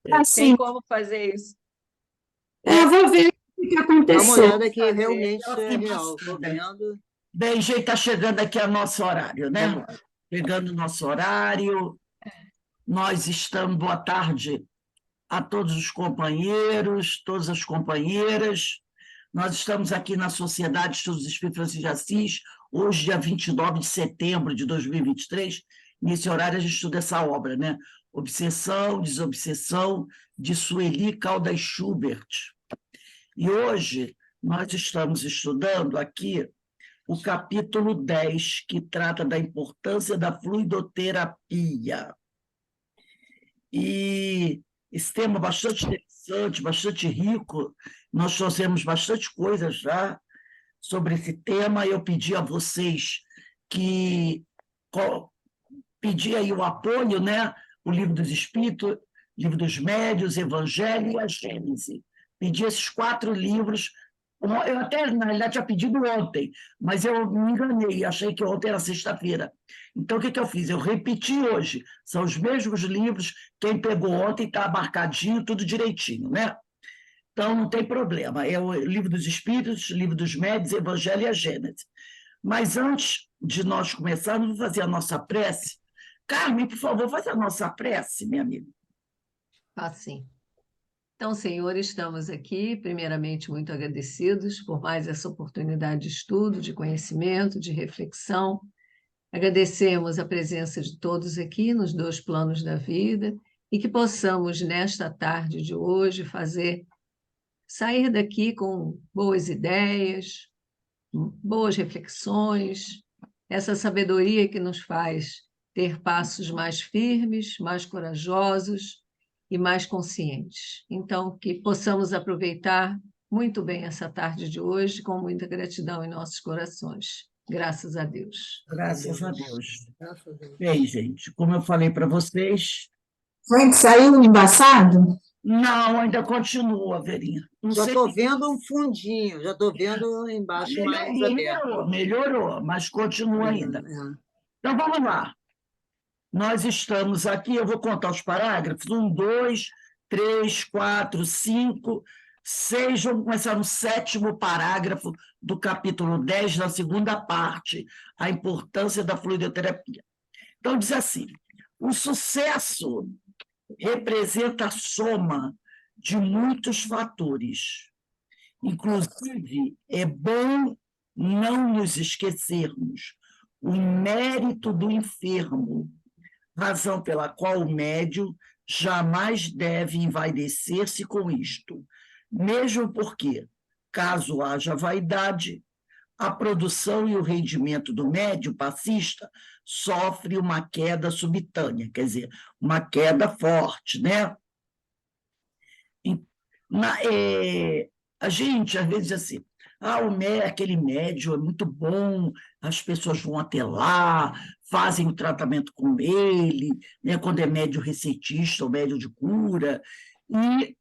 Tem Assim, como fazer isso? eu vou ver o que Dá uma aconteceu. olhada que Fazer. realmente Ela é tem real. Estou bastante. vendo. Bem, gente, está chegando aqui a nosso horário, né? Vamos lá. Chegando o nosso horário. Nós estamos, boa tarde a todos os companheiros, todas as companheiras. Nós estamos aqui na Sociedade de Estudos Espíritos Francisco de Assis, hoje, dia 29 de setembro de 2023. Nesse horário, a gente estuda essa obra, né? Obsessão, Desobsessão, de Sueli Caldas Schubert. E hoje nós estamos estudando aqui o capítulo 10, que trata da importância da fluidoterapia. E esse tema é bastante interessante, bastante rico, nós trouxemos bastante coisa já sobre esse tema. Eu pedi a vocês que pedir aí o apoio, né? O Livro dos Espíritos, Livro dos Médiuns, Evangelho e a Gênese. Pedi esses 4 livros. Eu até, na realidade, tinha pedido ontem, mas eu me enganei, achei que ontem era sexta-feira. Então, o que eu fiz? Eu repeti hoje. São os mesmos livros, quem pegou ontem está marcadinho, tudo direitinho, né? Então, não tem problema. É o Livro dos Espíritos, Livro dos Médiuns, Evangelho e a Gênese. Mas antes de nós começarmos, vamos fazer a nossa prece. Carmen, por favor, faz a nossa prece, minha amiga. Sim. Então, Senhor, estamos aqui, primeiramente, muito agradecidos por mais essa oportunidade de estudo, de conhecimento, de reflexão. Agradecemos a presença de todos aqui nos 2 planos da vida e que possamos, nesta tarde de hoje, sair daqui com boas ideias, boas reflexões, essa sabedoria que nos faz ter passos mais firmes, mais corajosos e mais conscientes. Então, que possamos aproveitar muito bem essa tarde de hoje, com muita gratidão em nossos corações. Graças a Deus. Graças a Deus. Graças a Deus. Bem, gente, como eu falei para vocês... Gente, saiu embaçado? Não, ainda continua, Verinha. Não Já sei estou vendo um fundinho, já estou vendo embaixo mais aberto. melhorou, mas continua ainda. Então, vamos lá. Nós estamos aqui, eu vou contar os parágrafos, 1, 2, 3, 4, 5, 6, vamos começar no 7º parágrafo do capítulo 10, na segunda parte, a importância da fluidoterapia. Então, diz assim, o sucesso representa a soma de muitos fatores. Inclusive, é bom não nos esquecermos o mérito do enfermo, razão pela qual o médium jamais deve envaidecer-se com isto, mesmo porque, caso haja vaidade, a produção e o rendimento do médium passista sofre uma queda subitânea, quer dizer, uma queda forte, né? A gente, às vezes, assim, aquele médium é muito bom, as pessoas vão até lá, fazem o tratamento com ele, né, quando é médium receitista ou médium de cura, e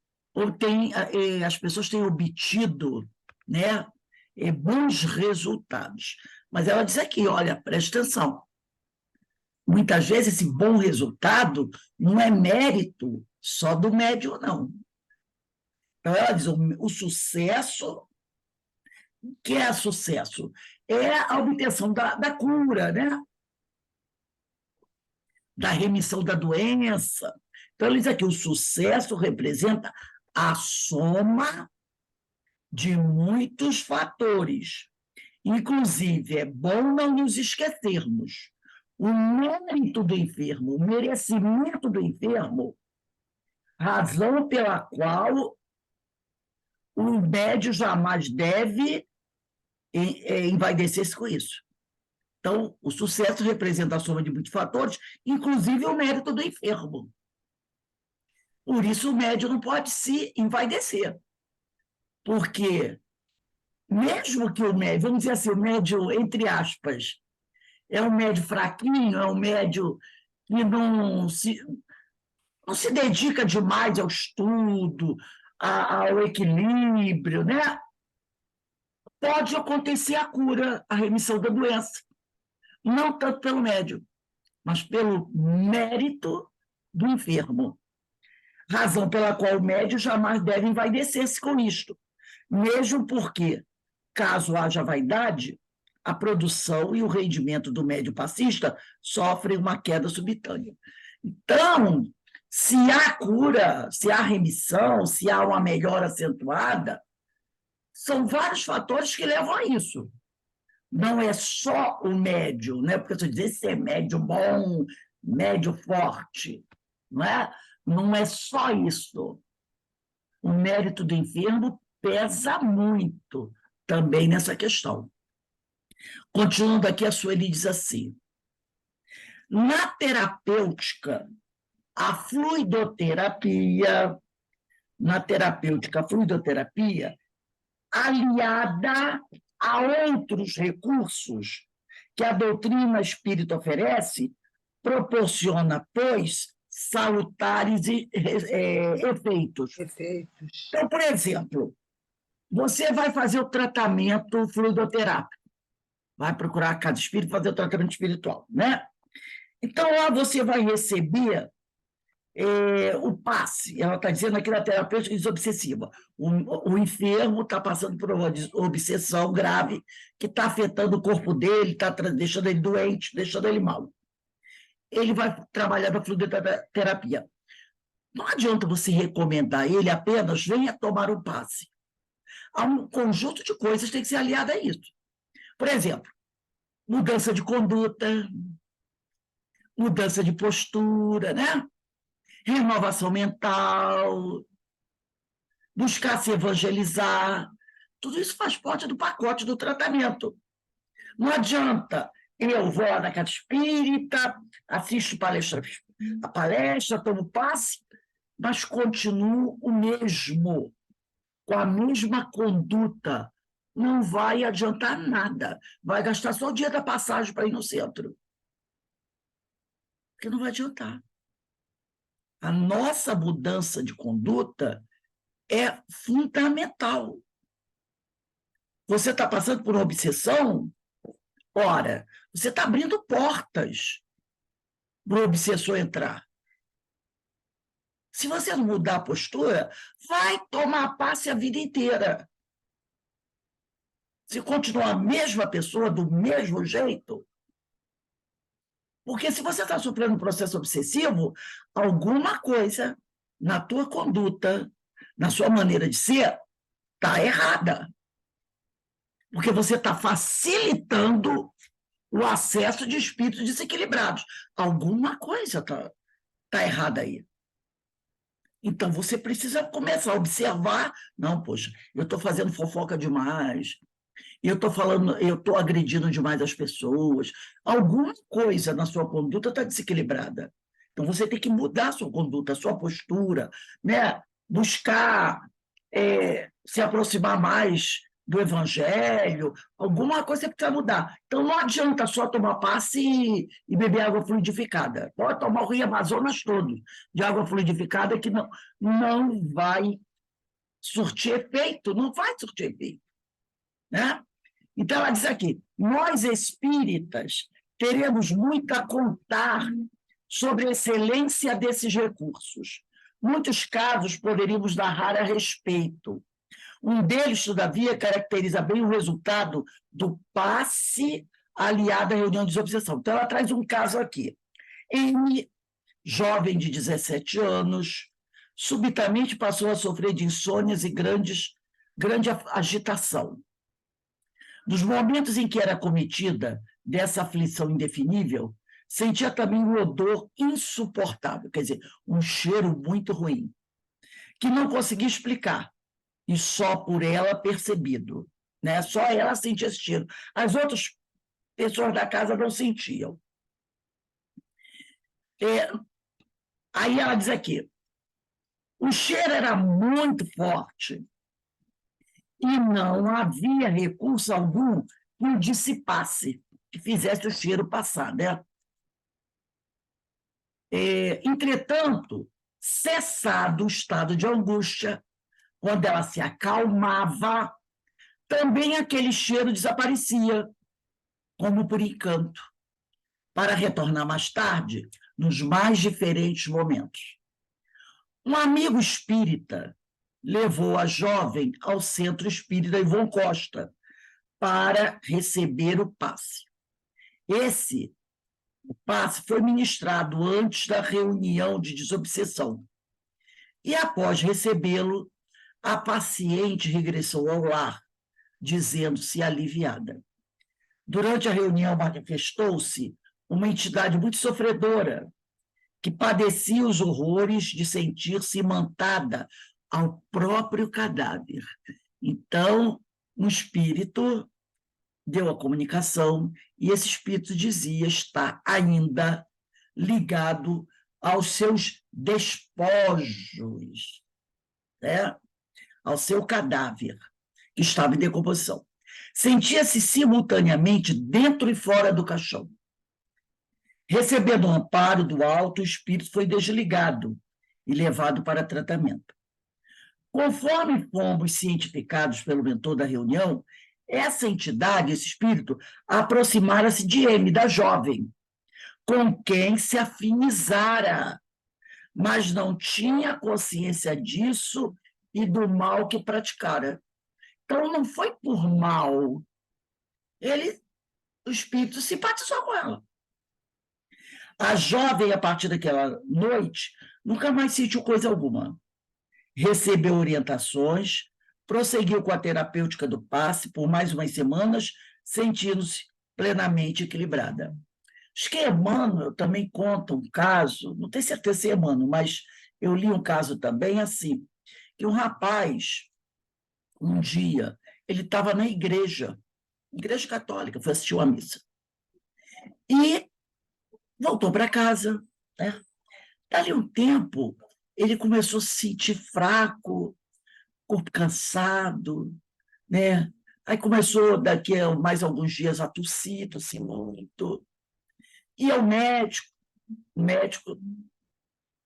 as pessoas têm obtido, né, bons resultados. Mas ela diz aqui, olha, presta atenção, muitas vezes esse bom resultado não é mérito só do médium, não. Então, ela diz, o sucesso, o que é sucesso? É a obtenção da cura, né? Da remissão da doença. Então, ele diz aqui, o sucesso representa a soma de muitos fatores. Inclusive, é bom não nos esquecermos o mérito do enfermo, o merecimento do enfermo, razão pela qual o médium jamais deve envaidecer-se com isso. Então, o sucesso representa a soma de muitos fatores, inclusive o mérito do enfermo. Por isso, o médium não pode se envaidecer. Porque, mesmo que o médium, vamos dizer assim, o médium, entre aspas, é um médium fraquinho, é um médium que não se dedica demais ao estudo, ao equilíbrio, né? Pode acontecer a cura, a remissão da doença. Não tanto pelo médium, mas pelo mérito do enfermo. razão pela qual o médium jamais deve envaidecer-se com isto, mesmo porque, caso haja vaidade, a produção e o rendimento do médium passista sofrem uma queda subitânea. Então, se há cura, se há remissão, se há uma melhora acentuada, são vários fatores que levam a isso. Não é só o médium, né? Porque se eu dizer esse é médium bom, médium forte, não é? Não é só isso. O mérito do enfermo pesa muito também nessa questão. Continuando aqui, a Sueli diz assim: na terapêutica, a fluidoterapia, aliada a outros recursos que a doutrina espírita oferece, proporciona, pois, salutares efeitos. Então, por exemplo, você vai fazer o tratamento fluidoterápico, vai procurar a casa espírita fazer o tratamento espiritual, né? Então, lá você vai receber o passe. Ela está dizendo aqui na terapêutica desobsessiva. O enfermo está passando por uma obsessão grave que está afetando o corpo dele, está deixando ele doente, deixando ele mal. Ele vai trabalhar na fluidoterapia. Não adianta você recomendar ele apenas venha tomar um passe. Há um conjunto de coisas que tem que ser aliado a isso. Por exemplo, mudança de conduta, mudança de postura, né? Renovação mental, buscar se evangelizar. Tudo isso faz parte do pacote do tratamento. Não adianta eu vou lá na casa espírita, assisto a palestra, tomo passe, mas continuo o mesmo, com a mesma conduta. Não vai adiantar nada. Vai gastar só o dia da passagem para ir no centro. Porque não vai adiantar. A nossa mudança de conduta é fundamental. Você está passando por uma obsessão? Ora, você está abrindo portas para o obsessor entrar. Se você não mudar a postura, vai tomar passe a vida inteira. Se continuar a mesma pessoa, do mesmo jeito. Porque se você está sofrendo um processo obsessivo, alguma coisa na tua conduta, na sua maneira de ser, está errada. Porque você está facilitando o acesso de espíritos desequilibrados. Alguma coisa está errada aí. Então, você precisa começar a observar. Não, poxa, eu estou fazendo fofoca demais, eu estou agredindo demais as pessoas. Alguma coisa na sua conduta está desequilibrada. Então, você tem que mudar a sua conduta, a sua postura, né? Buscar se aproximar mais do Evangelho, alguma coisa você precisa mudar. Então, não adianta só tomar passe e beber água fluidificada. Pode tomar o Rio Amazonas todo de água fluidificada que não vai surtir efeito, não vai surtir efeito. Né? Então, ela diz aqui, nós espíritas teremos muito a contar sobre a excelência desses recursos. Muitos casos poderíamos narrar a respeito. Um deles, todavia, caracteriza bem o resultado do passe aliado à reunião de desobsessão. Então, ela traz um caso aqui. M, jovem de 17 anos, subitamente passou a sofrer de insônias e grande agitação. Nos momentos em que era cometida dessa aflição indefinível, sentia também um odor insuportável, quer dizer, um cheiro muito ruim, que não conseguia explicar, e só por ela percebido. Né? Só ela sentia esse cheiro. As outras pessoas da casa não sentiam. Aí ela diz aqui, o cheiro era muito forte e não havia recurso algum que o dissipasse, que fizesse o cheiro passar. Né? Entretanto, cessado o estado de angústia, quando ela se acalmava, também aquele cheiro desaparecia, como por encanto, para retornar mais tarde, nos mais diferentes momentos. Um amigo espírita levou a jovem ao Centro Espírita Ivon Costa para receber o passe. O passe foi ministrado antes da reunião de desobsessão. E, após recebê-lo, a paciente regressou ao lar, dizendo-se aliviada. Durante a reunião, manifestou-se uma entidade muito sofredora, que padecia os horrores de sentir-se imantada ao próprio cadáver. Então, um espírito deu a comunicação, e esse espírito dizia estar ainda ligado aos seus despojos, né? Ao seu cadáver, que estava em decomposição. Sentia-se simultaneamente dentro e fora do caixão. Recebendo um amparo do alto, o espírito foi desligado e levado para tratamento. Conforme fomos cientificados pelo mentor da reunião, essa entidade, esse espírito, aproximara-se de M, da jovem, com quem se afinizara, mas não tinha consciência disso e do mal que praticara. Então, não foi por mal. O espírito simpatizou com ela. A jovem, a partir daquela noite, nunca mais sentiu coisa alguma. Recebeu orientações, prosseguiu com a terapêutica do passe por mais umas semanas, sentindo-se plenamente equilibrada. Acho que Emmanuel também conta um caso, não tenho certeza se é Emmanuel, mas eu li um caso também assim, que um rapaz, um dia, ele estava na igreja católica, foi assistir uma missa, e voltou para casa, né? Dali um tempo, ele começou a se sentir fraco, corpo cansado, né? Aí começou, daqui a mais alguns dias, a tossir muito. E o médico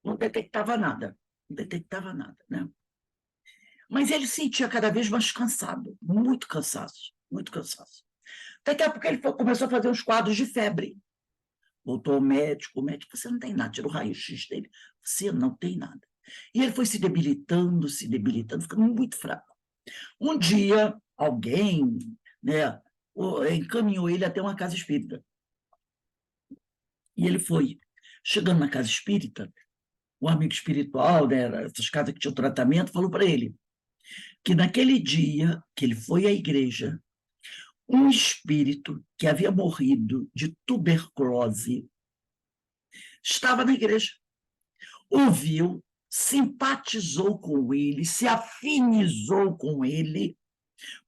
não detectava nada, né? Mas ele se sentia cada vez mais cansado, muito cansaço. Daqui a pouco ele começou a fazer uns quadros de febre. Voltou ao médico, o médico, você não tem nada, tirou o raio-x dele, você não tem nada. E ele foi se debilitando, ficando muito fraco. Um dia, alguém, né, encaminhou ele até uma casa espírita. E ele foi. Chegando na casa espírita, um amigo espiritual, né, essas casas que tinham tratamento, falou para ele que naquele dia que ele foi à igreja, um espírito que havia morrido de tuberculose estava na igreja. Ouviu, simpatizou com ele, se afinizou com ele.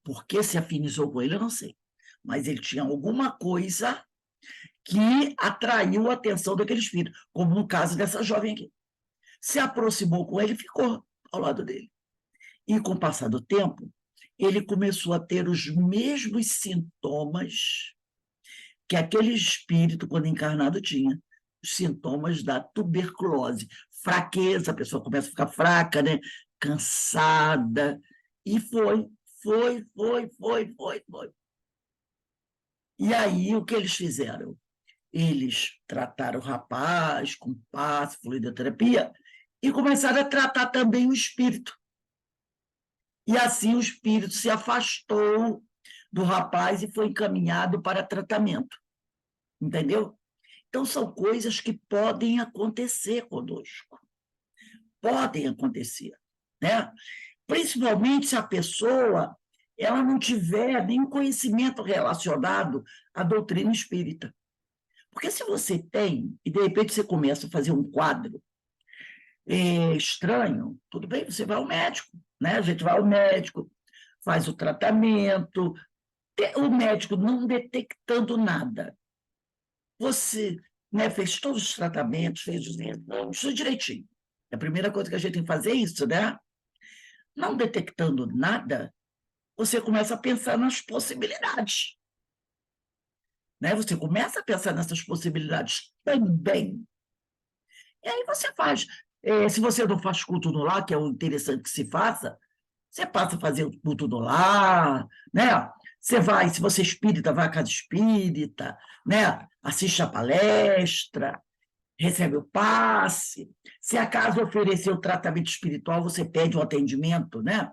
Por que se afinizou com ele, eu não sei. Mas ele tinha alguma coisa que atraiu a atenção daquele espírito, como no caso dessa jovem aqui. Se aproximou com ele e ficou ao lado dele. E, com o passar do tempo, ele começou a ter os mesmos sintomas que aquele espírito, quando encarnado, tinha. Os sintomas da tuberculose. Fraqueza, a pessoa começa a ficar fraca, né? Cansada. E foi. E aí, o que eles fizeram? Eles trataram o rapaz com passe, fluidoterapia, e começaram a tratar também o espírito. E assim o espírito se afastou do rapaz e foi encaminhado para tratamento. Entendeu? Então, são coisas que podem acontecer conosco. Podem acontecer, né? Principalmente se a pessoa ela não tiver nenhum conhecimento relacionado à doutrina espírita. Porque se você tem, e de repente você começa a fazer um quadro estranho, tudo bem, você vai ao médico, né? A gente vai ao médico, faz o tratamento, o médico não detectando nada. Você, né, fez todos os tratamentos, fez os exames, tudo direitinho. A primeira coisa que a gente tem que fazer é isso, né? Não detectando nada, você começa a pensar nas possibilidades. Né? Você começa a pensar nessas possibilidades também. E aí você faz. Se você não faz culto no lar, que é o interessante que se faça, você passa a fazer o culto no lar, né? Você vai, se você é espírita, vai à casa espírita, né? Assiste a palestra. recebe o passe. Se a casa oferecer o tratamento espiritual, você pede um atendimento, né,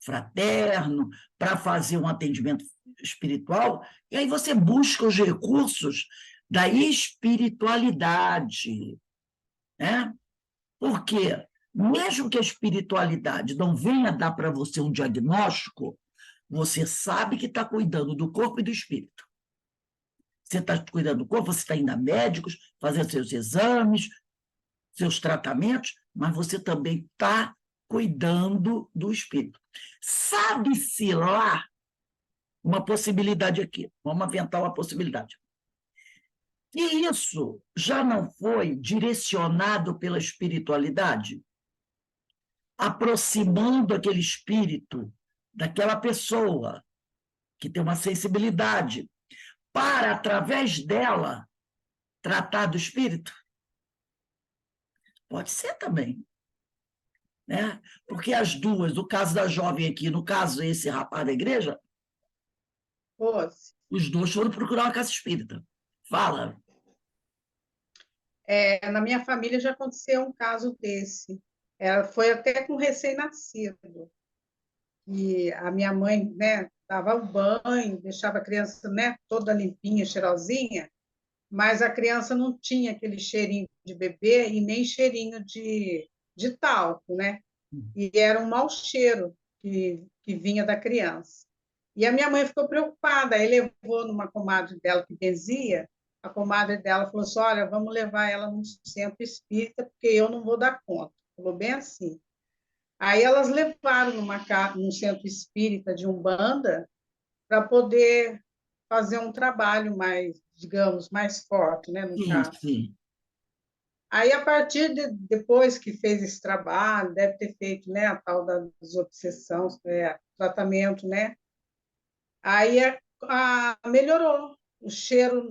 fraterno, para fazer um atendimento espiritual, e aí você busca os recursos da espiritualidade, né? Porque, mesmo que a espiritualidade não venha dar para você um diagnóstico, você sabe que está cuidando do corpo e do espírito. Você está cuidando do corpo, você está indo a médicos, fazendo seus exames, seus tratamentos, mas você também está cuidando do espírito. Sabe-se lá uma possibilidade aqui, vamos aventar uma possibilidade. E isso já não foi direcionado pela espiritualidade, aproximando aquele espírito daquela pessoa que tem uma sensibilidade, para, através dela, tratar do espírito? Pode ser também, né? Porque as duas, no caso da jovem aqui, no caso esse rapaz da igreja, os dois foram procurar uma casa espírita. Fala. Na minha família já aconteceu um caso desse. Foi até com recém-nascido. E a minha mãe, né, dava o banho, deixava a criança, né, toda limpinha, cheirosinha, mas a criança não tinha aquele cheirinho de bebê e nem cheirinho de talco, né? E era um mau cheiro que vinha da criança. E a minha mãe ficou preocupada, aí levou numa comadre dela que benzia, a comadre dela falou assim, olha, vamos levar ela num centro espírita, porque eu não vou dar conta. Falou bem assim. Aí elas levaram num centro espírita de Umbanda para poder fazer um trabalho mais, digamos, mais forte, né, no caso. Sim. Aí, a partir depois que fez esse trabalho, deve ter feito, né, a tal da desobsessão, tratamento, né? Aí melhorou, o cheiro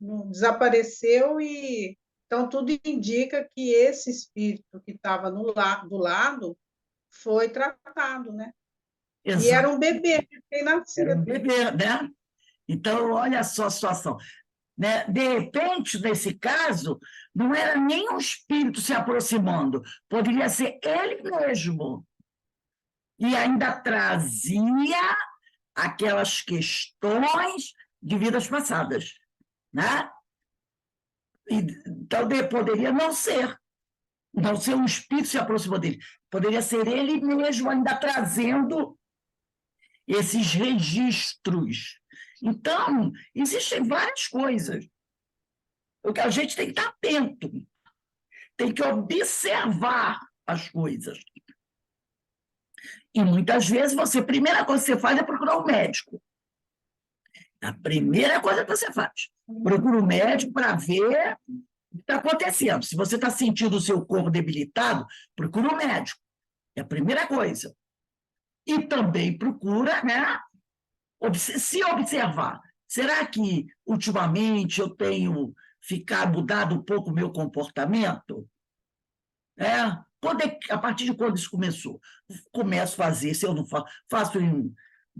não desapareceu e então tudo indica que esse espírito que estava do lado foi tratado, né? Exato. E era um bebê recém-nascido. Era um bebê, né? Então, olha só a situação. Né? De repente, nesse caso, não era nem um espírito se aproximando, poderia ser ele mesmo. E ainda trazia aquelas questões de vidas passadas. Né? Então, poderia não ser um espírito se aproximou dele, poderia ser ele mesmo ainda trazendo esses registros. Então, existem várias coisas. O que a gente tem que estar atento, tem que observar as coisas. E muitas vezes a primeira coisa que você faz é procurar um médico. A primeira coisa que você faz. Procura um médico para ver o que está acontecendo. Se você está sentindo o seu corpo debilitado, procura um médico. É a primeira coisa. E também procura, né, se observar. Será que, ultimamente, eu tenho mudado um pouco o meu comportamento? A partir de quando isso começou? Começo a fazer, se eu não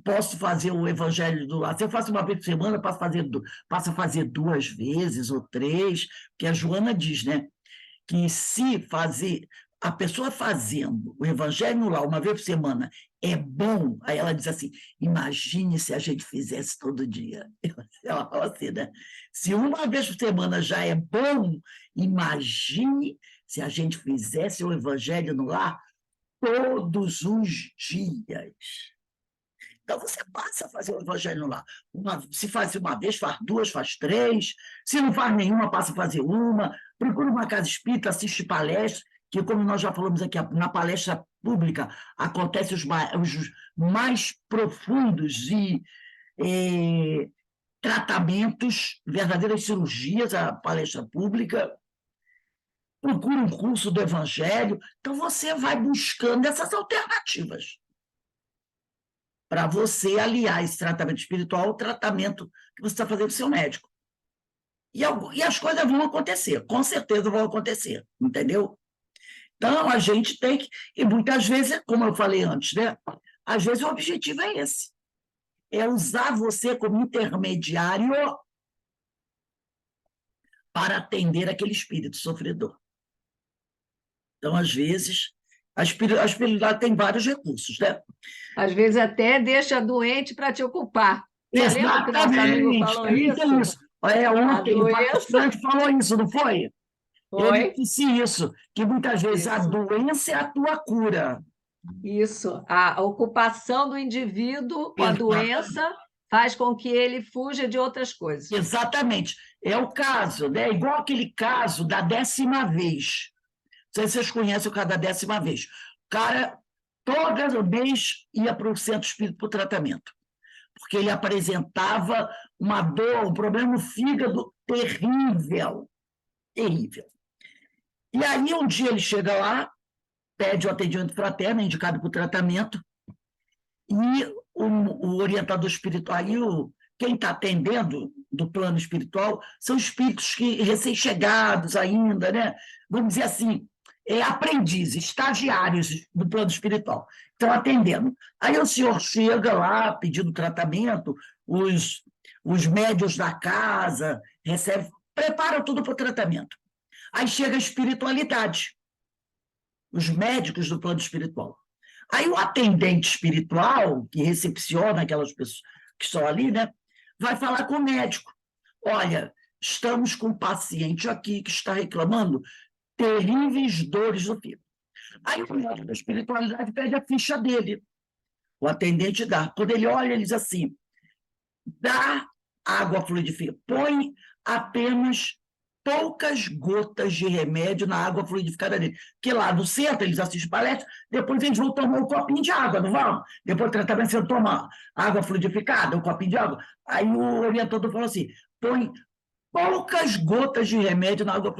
posso fazer o evangelho do lar. Se eu faço uma vez por semana, passo a fazer 2 vezes ou 3, porque a Joana diz, né, que se fazer a pessoa fazendo o evangelho no lar uma vez por semana é bom, aí ela diz assim, imagine se a gente fizesse todo dia. Ela fala assim, né? Se uma vez por semana já é bom, imagine se a gente fizesse o evangelho no lar todos os dias. Então, você passa a fazer o evangelho no lar. Se faz uma vez, faz 2, faz 3. Se não faz nenhuma, passa a fazer uma. Procura uma casa espírita, assiste palestras, que, como nós já falamos aqui, na palestra pública, acontecem os mais profundos e tratamentos, verdadeiras cirurgias, a palestra pública. Procura um curso do Evangelho. Então, você vai buscando essas alternativas para você aliar esse tratamento espiritual ao tratamento que você está fazendo com o seu médico. E as coisas vão acontecer, com certeza vão acontecer, entendeu? Então, a gente tem que... E muitas vezes, como eu falei antes, né? Às vezes o objetivo é esse. É usar você como intermediário para atender aquele espírito sofredor. Então, às vezes, a espiritualidade tem vários recursos, né? Às vezes até deixa doente para te ocupar. Você lembra que nosso amigo Exatamente, falou também tem isso. Ontem, o palestrante falou isso, não foi? Ele Foi? disse isso, que muitas vezes a Isso. doença é a tua cura. Isso. A ocupação do indivíduo com a doença faz com que ele fuja de outras coisas. Exatamente. É o caso, né? Igual aquele caso da 10ª vez. Não sei se vocês conhecem o caso da 10ª vez. O cara, todo mês, ia para o centro espírita para o tratamento, porque ele apresentava uma dor, um problema no fígado terrível. Terrível. E aí, um dia ele chega lá, pede o atendimento fraterno, indicado para o tratamento, e o orientador espiritual, aí quem está atendendo do plano espiritual são espíritos que recém-chegados ainda, né? Vamos dizer assim, aprendizes, estagiários do plano espiritual, estão atendendo. Aí o senhor chega lá pedindo tratamento, os médios da casa recebem, preparam tudo para o tratamento. Aí chega a espiritualidade, os médicos do plano espiritual. Aí o atendente espiritual, que recepciona aquelas pessoas que estão ali, né, vai falar com o médico. Olha, estamos com um paciente aqui que está reclamando terríveis dores no fígado. Aí o médico da espiritualidade pede a ficha dele. O atendente dá. Quando ele olha, ele diz assim, dá água fluidificada, põe apenas poucas gotas de remédio na água fluidificada dele. Porque lá no centro, eles assistem palestra, depois eles vão tomar um copinho de água, não vão? Depois do tratamento, você toma água fluidificada, um copinho de água. Aí o orientador falou assim, põe poucas gotas de remédio na água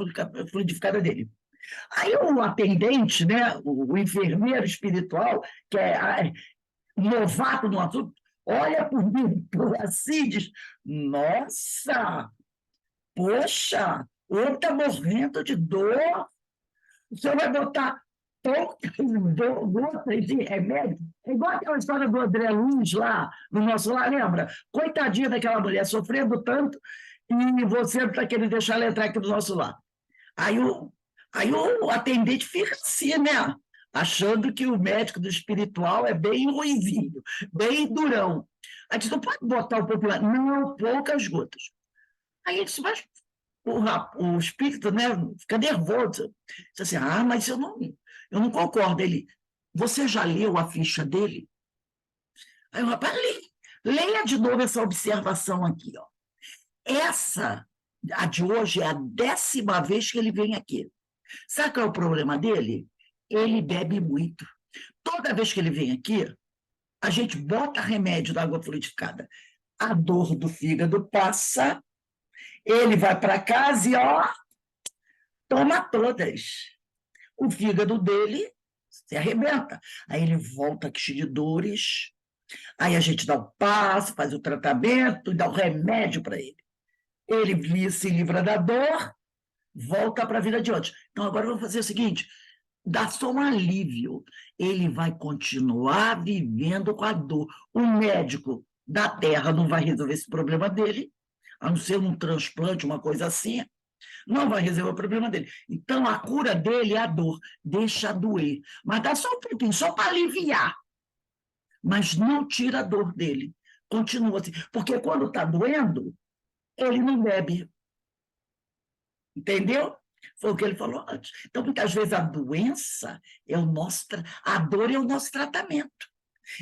fluidificada dele. Aí o atendente, né, o enfermeiro espiritual, que é novato no assunto, olha por mim, por assim, e diz, nossa, poxa, o outro está morrendo de dor, o senhor vai botar poucas gotas de remédio? É igual aquela história do André Luiz lá, no nosso lar, lembra? Coitadinha daquela mulher, sofrendo tanto, e você não está querendo deixar ela entrar aqui no nosso lar. Aí o atendente fica assim, né? Achando que o médico do espiritual é bem ruinzinho, bem durão. Aí disse, não pode botar o popular. Não, poucas gotas. Aí ele disse, mas o espírito, né, fica nervoso. Diz assim, mas eu não concordo. Ele, você já leu a ficha dele? Aí o rapaz, leia de novo essa observação aqui. Ó. A de hoje, é a 10ª vez que ele vem aqui. Sabe qual é o problema dele? Ele bebe muito. Toda vez que ele vem aqui, a gente bota remédio da água fluidificada. A dor do fígado passa, ele vai para casa e, toma todas. O fígado dele se arrebenta. Aí ele volta cheio de dores, aí a gente dá o passo, faz o tratamento, dá o remédio para ele. Ele se livra da dor, volta para a vida de ontem. Então, agora eu vou fazer o seguinte, dá só um alívio. Ele vai continuar vivendo com a dor. O médico da Terra não vai resolver esse problema dele, a não ser um transplante, uma coisa assim, não vai resolver o problema dele. Então, a cura dele é a dor. Deixa doer. Mas dá só um pouquinho, só para aliviar. Mas não tira a dor dele. Continua assim. Porque quando está doendo, ele não bebe. Entendeu? Foi o que ele falou antes. Então, muitas vezes, a doença é a dor é o nosso tratamento.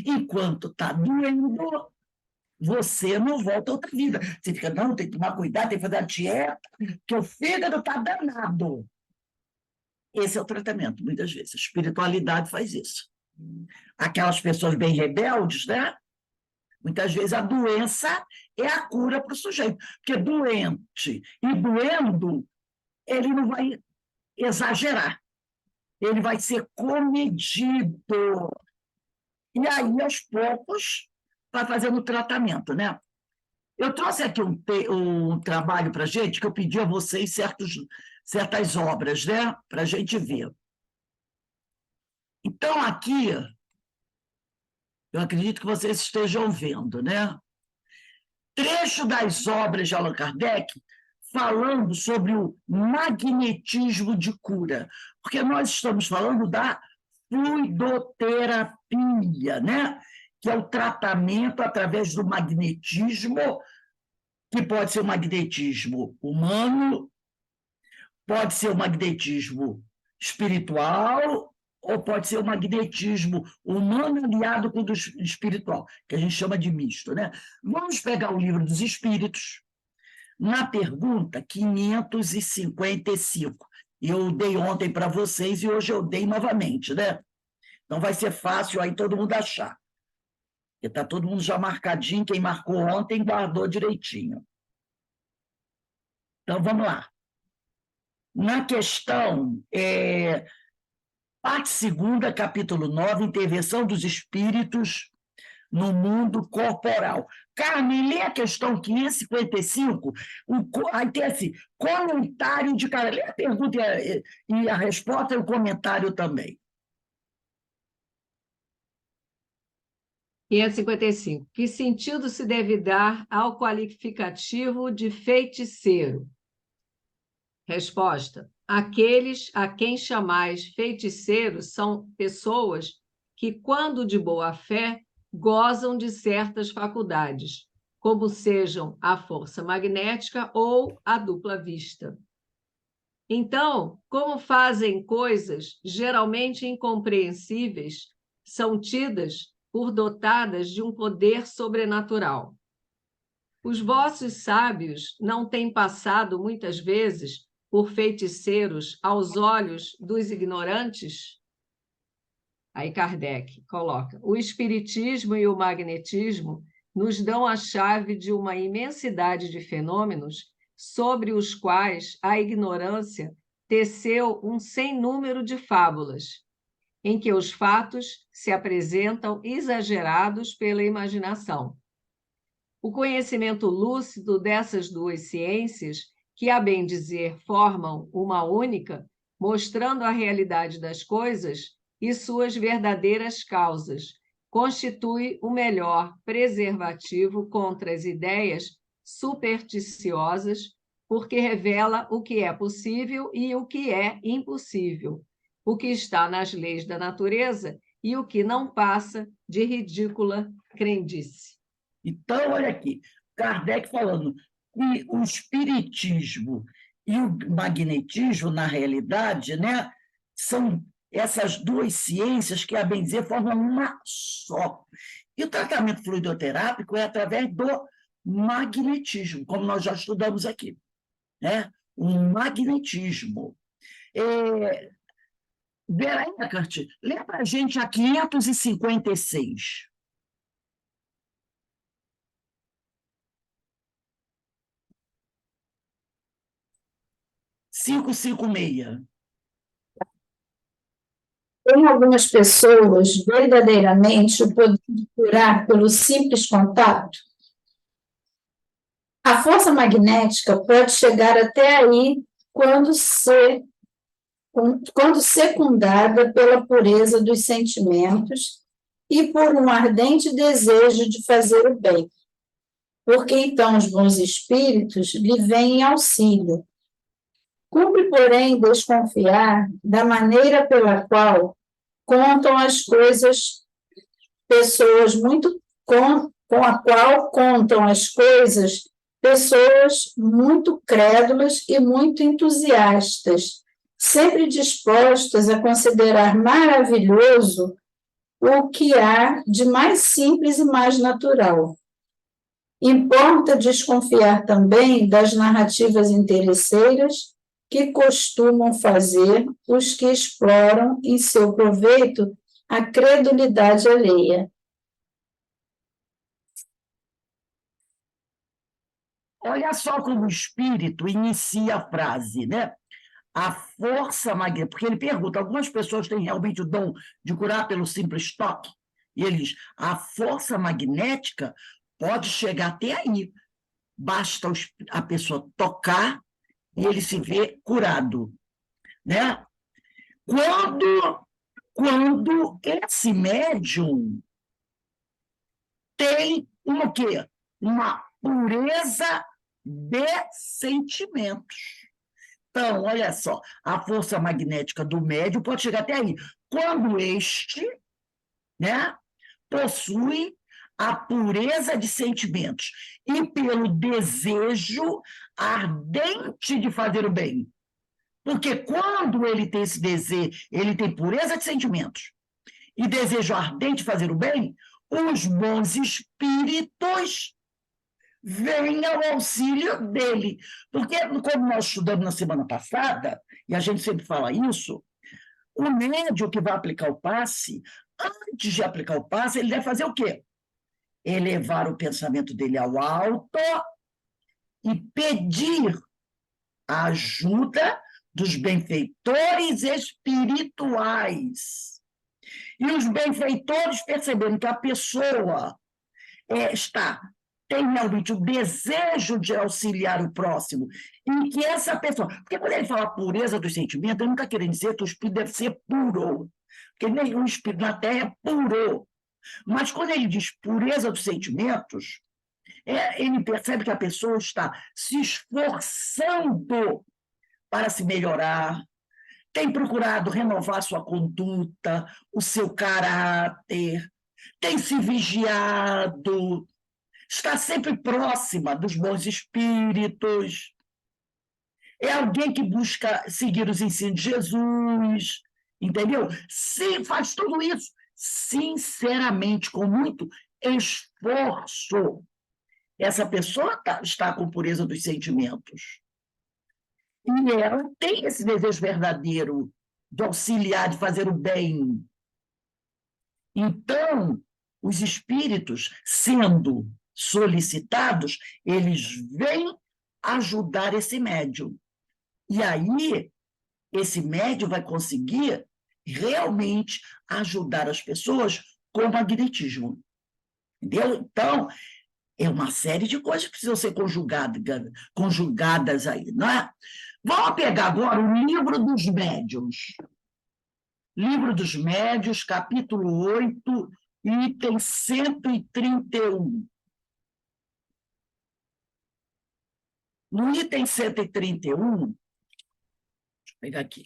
Enquanto está doendo, você não volta a outra vida. Você fica, não, tem que tomar cuidado, tem que fazer a dieta, porque o fígado está danado. Esse é o tratamento, muitas vezes. A espiritualidade faz isso. Aquelas pessoas bem rebeldes, né? Muitas vezes a doença é a cura para o sujeito. Porque doente e doendo, ele não vai exagerar. Ele vai ser comedido. E aí, aos poucos, vai fazendo o tratamento, né? Eu trouxe aqui um trabalho para a gente, que eu pedi a vocês certas obras, né? Para a gente ver. Então, aqui, eu acredito que vocês estejam vendo, né? Trecho das obras de Allan Kardec falando sobre o magnetismo de cura, porque nós estamos falando da fluidoterapia, né? Que é o tratamento através do magnetismo, que pode ser o magnetismo humano, pode ser o magnetismo espiritual, ou pode ser o magnetismo humano aliado com o do espiritual, que a gente chama de misto, né? Vamos pegar o Livro dos Espíritos, na pergunta 555. Eu dei ontem para vocês e hoje eu dei novamente, né? Então vai ser fácil aí todo mundo achar. Porque está todo mundo já marcadinho, quem marcou ontem guardou direitinho. Então vamos lá. Na questão, parte 2ª, capítulo 9, intervenção dos espíritos no mundo corporal. Carmen, lê a questão 555, aí tem assim, comentário de cada. Lê a pergunta e a resposta e o comentário também. 555. Que sentido se deve dar ao qualificativo de feiticeiro? Resposta: aqueles a quem chamais feiticeiros são pessoas que, quando de boa fé, gozam de certas faculdades, como sejam a força magnética ou a dupla vista. Então, como fazem coisas geralmente incompreensíveis, são tidas por dotadas de um poder sobrenatural. Os vossos sábios não têm passado muitas vezes por feiticeiros aos olhos dos ignorantes? Aí Kardec coloca: o espiritismo e o magnetismo nos dão a chave de uma imensidade de fenômenos sobre os quais a ignorância teceu um sem número de fábulas, em que os fatos se apresentam exagerados pela imaginação. O conhecimento lúcido dessas duas ciências, que, a bem dizer, formam uma única, mostrando a realidade das coisas e suas verdadeiras causas, constitui o melhor preservativo contra as ideias supersticiosas, porque revela o que é possível e o que é impossível, o que está nas leis da natureza e o que não passa de ridícula crendice. Então, olha aqui, Kardec falando que o espiritismo e o magnetismo, na realidade, né, são essas duas ciências que, a bem dizer, formam uma só. E o tratamento fluidoterápico é através do magnetismo, como nós já estudamos aqui, né? O magnetismo. Vera Eckert, lê para a gente a 556. Tem algumas pessoas verdadeiramente o poder de curar pelo simples contato? A força magnética pode chegar até aí quando secundada pela pureza dos sentimentos e por um ardente desejo de fazer o bem, porque então os bons espíritos lhe vêm em auxílio. Cumpre, porém, desconfiar da maneira pela qual contam as coisas, pessoas muito com a qual contam as coisas, pessoas muito crédulas e muito entusiastas, sempre dispostas a considerar maravilhoso o que há de mais simples e mais natural. Importa desconfiar também das narrativas interesseiras que costumam fazer os que exploram em seu proveito a credulidade alheia. Olha só como o espírito inicia a frase, né? A força magnética, porque ele pergunta, algumas pessoas têm realmente o dom de curar pelo simples toque, e ele diz, a força magnética pode chegar até aí, basta a pessoa tocar e ele se vê curado, né? Quando esse médium tem o quê? Uma pureza de sentimentos. Então, olha só, a força magnética do médium pode chegar até aí. Quando este, né, possui a pureza de sentimentos e pelo desejo ardente de fazer o bem. Porque quando ele tem esse desejo, ele tem pureza de sentimentos e desejo ardente de fazer o bem, os bons espíritos vêm ao auxílio dele. Porque, como nós estudamos na semana passada, e a gente sempre fala isso, o médium que vai aplicar o passe, antes de aplicar o passe, ele deve fazer o quê? Elevar o pensamento dele ao alto e pedir a ajuda dos benfeitores espirituais. E os benfeitores percebendo que a pessoa tem realmente o desejo de auxiliar o próximo, e que essa pessoa... Porque quando ele fala pureza dos sentimentos, ele não está querendo dizer que o espírito deve ser puro, porque nenhum espírito na Terra é puro. Mas quando ele diz pureza dos sentimentos, ele percebe que a pessoa está se esforçando para se melhorar, tem procurado renovar sua conduta, o seu caráter, tem se vigiado, está sempre próxima dos bons espíritos, é alguém que busca seguir os ensinos de Jesus, entendeu? Sim, faz tudo isso sinceramente, com muito esforço. Essa pessoa está com pureza dos sentimentos. E ela tem esse desejo verdadeiro de auxiliar, de fazer o bem. Então, os espíritos, sendo solicitados, eles vêm ajudar esse médium. E aí, esse médium vai conseguir realmente ajudar as pessoas com magnetismo. Entendeu? Então, é uma série de coisas que precisam ser conjugadas aí, não é? Vamos pegar agora o Livro dos Médiuns. Livro dos Médiuns, capítulo 8, item 131. No item 131, deixa eu pegar aqui.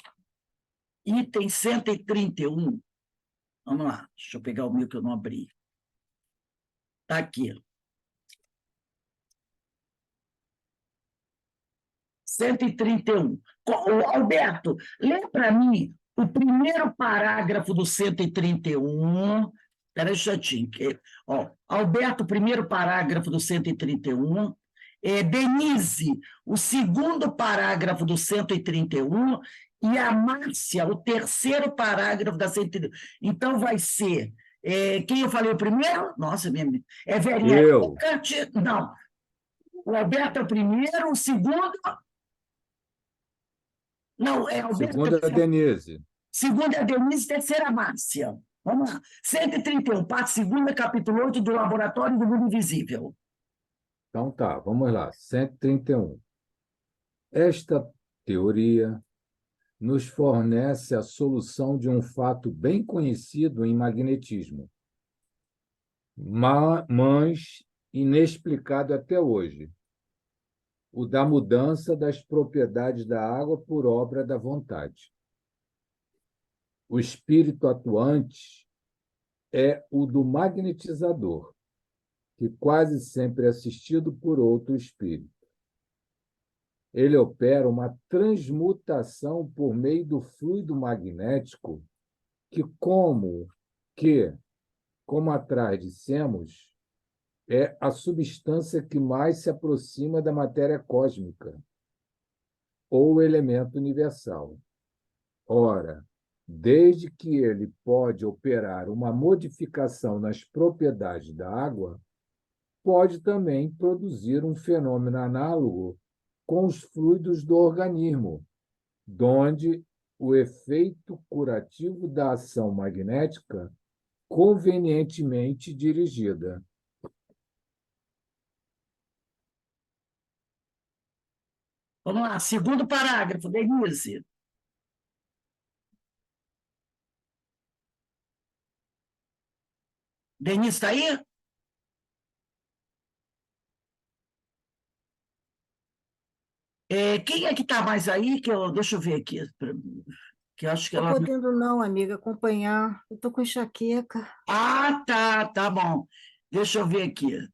Item 131. Vamos lá, deixa eu pegar o meu que eu não abri. Está aqui. 131. Alberto, lê para mim o primeiro parágrafo do 131. Espera um instantinho. Alberto, o primeiro parágrafo do 131. Denise, o segundo parágrafo do 131. E a Márcia, o terceiro parágrafo da 131. Então, vai ser... quem eu falei o primeiro? Nossa, é Verinha. Eu. Não. O Alberto é o primeiro, o segundo... Não, é Alberto. Segunda é a Denise. Segunda é a Denise, terceira a Márcia. Vamos lá. 131, parte segunda, capítulo 8 do Laboratório do Mundo Invisível. Então tá, vamos lá. 131. Esta teoria nos fornece a solução de um fato bem conhecido em magnetismo, mas inexplicado até hoje, o da mudança das propriedades da água por obra da vontade. O espírito atuante é o do magnetizador, que quase sempre é assistido por outro espírito. Ele opera uma transmutação por meio do fluido magnético como atrás dissemos, é a substância que mais se aproxima da matéria cósmica, ou elemento universal. Ora, desde que ele pode operar uma modificação nas propriedades da água, pode também produzir um fenômeno análogo com os fluidos do organismo, donde o efeito curativo da ação magnética convenientemente dirigida. Vamos lá, segundo parágrafo, Denise. Denise está aí? Quem é que está mais aí? Deixa eu ver aqui. Que eu acho que Não ela. estou podendo não, amiga, acompanhar. Eu estou com enxaqueca. Ah, tá bom. Deixa eu ver aqui.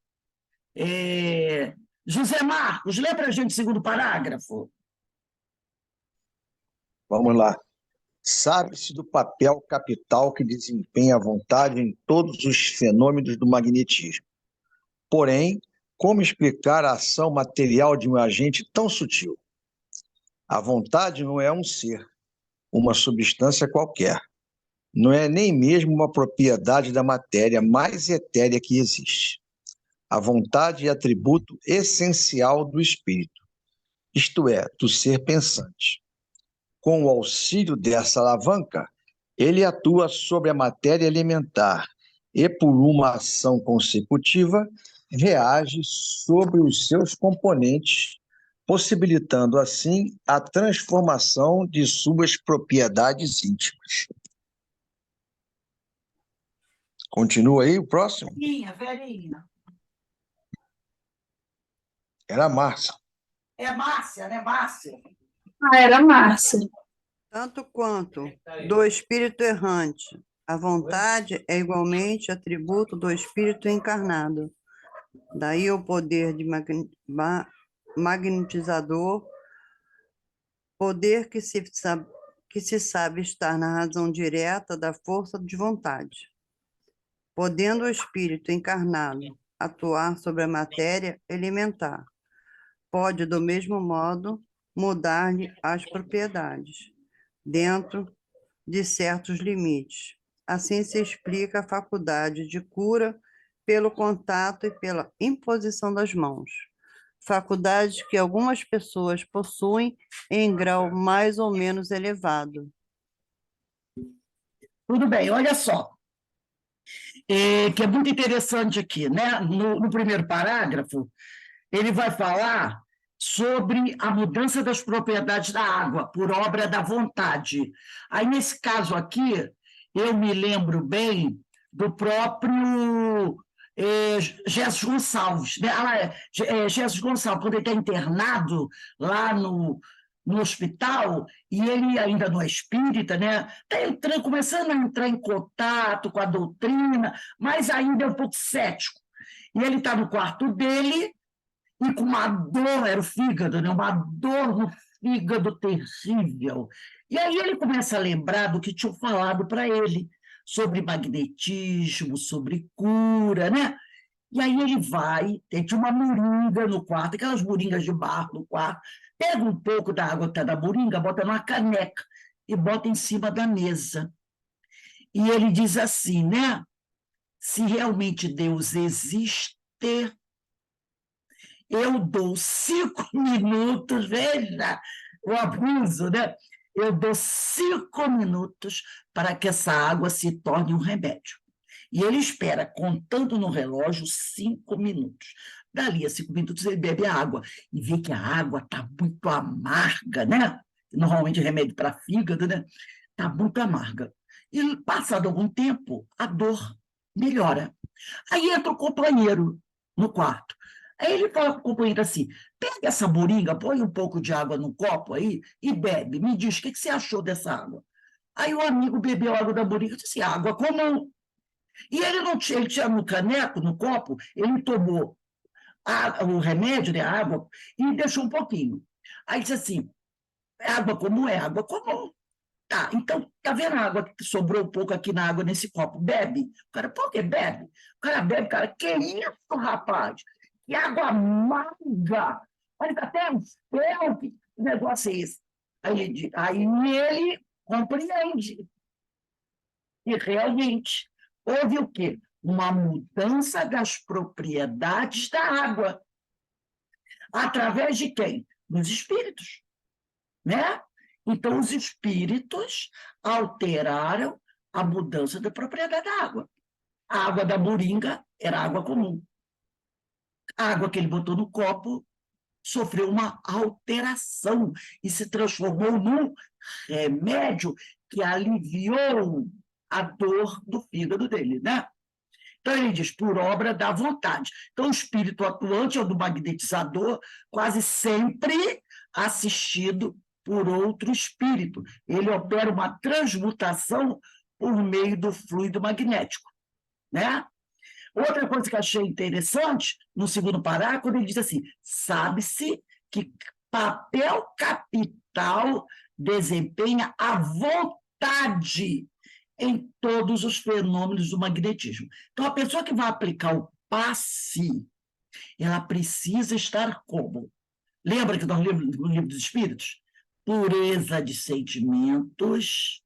José Marcos, lê para a gente o segundo parágrafo. Vamos lá. Sabe-se do papel capital que desempenha a vontade em todos os fenômenos do magnetismo. Porém, como explicar a ação material de um agente tão sutil? A vontade não é um ser, uma substância qualquer. Não é nem mesmo uma propriedade da matéria mais etérea que existe. A vontade é atributo essencial do espírito, isto é, do ser pensante. Com o auxílio dessa alavanca, ele atua sobre a matéria elementar e, por uma ação consecutiva, reage sobre os seus componentes, possibilitando assim a transformação de suas propriedades íntimas. Continua aí o próximo? Verinha. Era a Márcia. É Márcia, né, Márcia? Ah, era Márcia. Tanto quanto do espírito errante, a vontade é igualmente atributo do espírito encarnado. Daí o poder de magnetizador, poder que se sabe estar na razão direta da força de vontade. Podendo o espírito encarnado atuar sobre a matéria elementar, pode, do mesmo modo, mudar-lhe as propriedades, dentro de certos limites. Assim se explica a faculdade de cura pelo contato e pela imposição das mãos, faculdade que algumas pessoas possuem em grau mais ou menos elevado. Tudo bem, olha só. Que é muito interessante aqui, né? No primeiro parágrafo, ele vai falar sobre a mudança das propriedades da água por obra da vontade. Aí, nesse caso aqui, eu me lembro bem do próprio Jesus Gonçalves, né? Jesus Gonçalves, quando ele está internado lá no hospital, e ele ainda não é espírita, né? Está começando a entrar em contato com a doutrina, mas ainda é um pouco cético. E ele está no quarto dele, e com uma dor, era o fígado, né? Uma dor no fígado terrível. E aí ele começa a lembrar do que tinham falado para ele, sobre magnetismo, sobre cura, né? E aí ele vai, tem uma moringa no quarto, aquelas moringas de barro no quarto, pega um pouco da água que está da moringa, bota numa caneca e bota em cima da mesa. E ele diz assim, né? Se realmente Deus existe, eu dou 5 minutos, veja o abuso, né? Eu dou 5 minutos para que essa água se torne um remédio. E ele espera, contando no relógio, 5 minutos. Dali a 5 minutos ele bebe a água e vê que a água está muito amarga, né? Normalmente remédio para fígado, né? Está muito amarga. E passado algum tempo, a dor melhora. Aí entra o companheiro no quarto. Aí ele fala para o companheiro assim, pega essa moringa, põe um pouco de água no copo aí e bebe. Me diz, o que você achou dessa água? Aí o amigo bebeu a água da moringa e disse assim, água comum. E ele não tinha, ele tinha no caneco, no copo, ele tomou o remédio, né, a água, e deixou um pouquinho. Aí disse assim, água comum é água comum. Tá, então, tá vendo a água que sobrou um pouco aqui na água nesse copo? Bebe. O cara, por que bebe? O cara bebe, cara, que isso, rapaz? Que água amarga! Olha, até o céu, que negócio é esse? Aí ele compreende. E realmente, houve o quê? Uma mudança das propriedades da água. Através de quem? Dos espíritos, né? Então, os espíritos alteraram a mudança da propriedade da água. A água da moringa era água comum. A água que ele botou no copo sofreu uma alteração e se transformou num remédio que aliviou a dor do fígado dele, né? Então, ele diz, por obra da vontade. Então, o espírito atuante, ou do magnetizador, quase sempre assistido por outro espírito. Ele opera uma transmutação por meio do fluido magnético, né? Outra coisa que eu achei interessante, no segundo parágrafo, ele diz assim, sabe-se que papel capital desempenha a vontade em todos os fenômenos do magnetismo. Então, a pessoa que vai aplicar o passe, ela precisa estar como? Lembra que nós lemos no Livro dos Espíritos? Pureza de sentimentos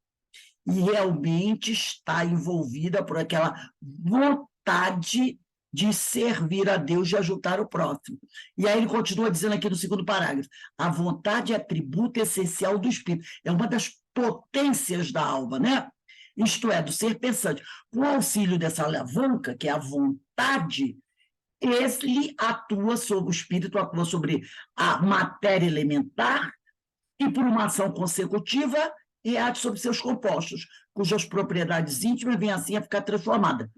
e realmente está envolvida por aquela vontade de servir a Deus, de ajudar o próximo. E aí ele continua dizendo aqui no segundo parágrafo, a vontade é atributo essencial do espírito, é uma das potências da alma, né? Isto é, do ser pensante. Com o auxílio dessa alavanca, que é a vontade, ele atua sobre o espírito, atua sobre a matéria elementar e, por uma ação consecutiva, reage sobre seus compostos, cujas propriedades íntimas vêm assim a ficar transformadas.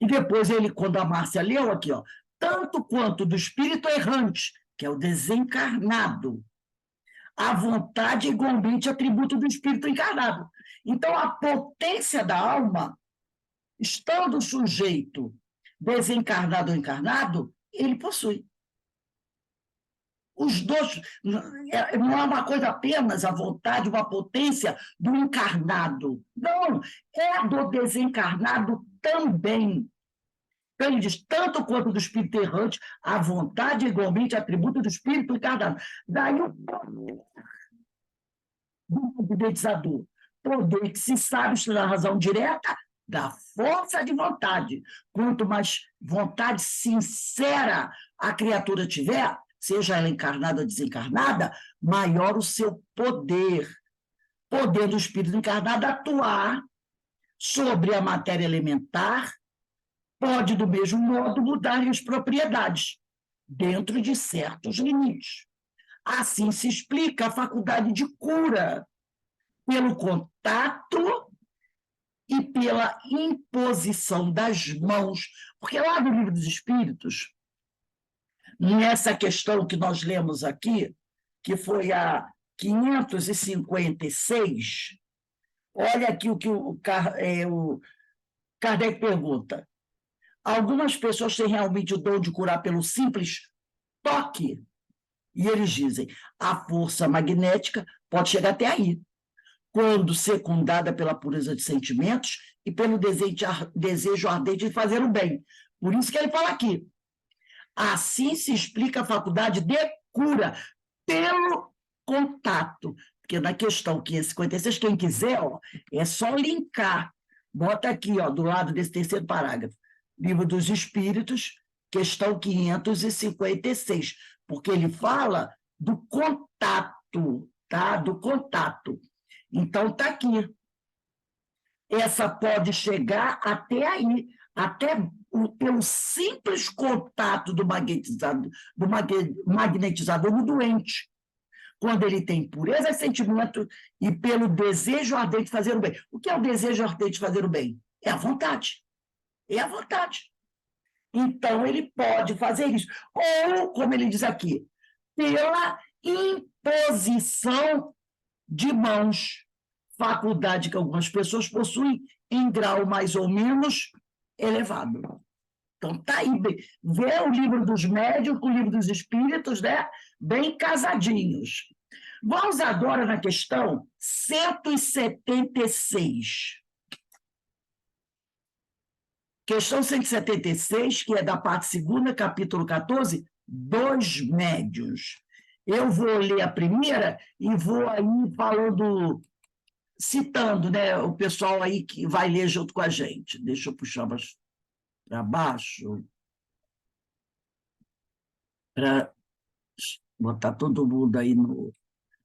E depois ele, quando a Márcia leu aqui, ó, tanto quanto do espírito errante, que é o desencarnado, a vontade é igualmente atributo do espírito encarnado. Então, a potência da alma, estando o sujeito desencarnado ou encarnado, ele possui. Os dois, não é uma coisa apenas a vontade, uma potência do encarnado. Não, é do desencarnado também. Então, ele diz, tanto quanto do espírito errante, a vontade é igualmente atributo do espírito encarnado. Daí o poder do magnetizador, poder que se sabe estudar a razão direta da força de vontade. Quanto mais vontade sincera a criatura tiver, seja ela encarnada ou desencarnada, maior o seu poder. Poder do espírito encarnado atuar sobre a matéria elementar, pode, do mesmo modo, mudar as propriedades, dentro de certos limites. Assim se explica a faculdade de cura, pelo contato e pela imposição das mãos. Porque lá no Livro dos Espíritos, nessa questão que nós lemos aqui, que foi a 556, olha aqui o que o Kardec pergunta. Algumas pessoas têm realmente o dom de curar pelo simples toque. E eles dizem, a força magnética pode chegar até aí, quando secundada pela pureza de sentimentos e pelo desejo ardente de fazer o bem. Por isso que ele fala aqui, assim se explica a faculdade de cura pelo contato. Porque na questão 556, quem quiser, ó, é só linkar. Bota aqui, ó, do lado desse terceiro parágrafo. Livro dos Espíritos, questão 556, porque ele fala do contato, tá? Do contato. Então, está aqui. Essa pode chegar até aí, até pelo simples contato do magnetizador no doente, quando ele tem pureza de sentimento e pelo desejo ardente de fazer o bem. O que é o desejo ardente de fazer o bem? É a vontade. É a vontade. Então, ele pode fazer isso. Ou, como ele diz aqui, pela imposição de mãos, faculdade que algumas pessoas possuem em grau mais ou menos elevado. Então, está aí. Vê o Livro dos Médiuns com o Livro dos Espíritos, né? Bem casadinhos. Vamos agora na questão 176. Questão 176, que é da parte 2ª, capítulo 14, dos médiuns. Eu vou ler a primeira e vou aí falando, citando, né, o pessoal aí que vai ler junto com a gente. Deixa eu puxar mais para baixo, para botar todo mundo aí no...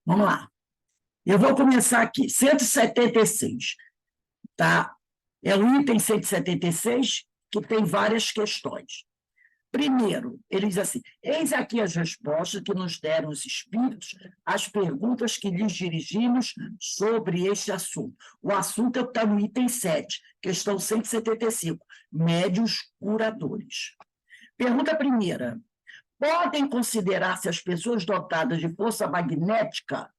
Vamos lá. Eu vou começar aqui, 176, tá? É o item 176, que tem várias questões. Primeiro, ele diz assim, eis aqui as respostas que nos deram os espíritos às perguntas que lhes dirigimos sobre este assunto. O assunto está no item 7, questão 175, médiuns curadores. Pergunta primeira, podem considerar-se as pessoas dotadas de força magnética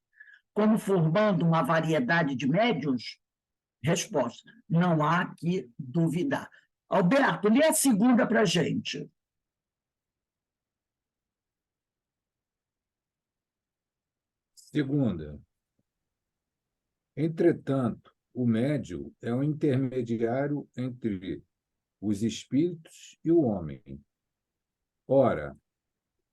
como formando uma variedade de médiuns? Resposta: não há que duvidar. Alberto, lê a segunda para a gente. Segunda. Entretanto, o médium é um intermediário entre os espíritos e o homem. Ora,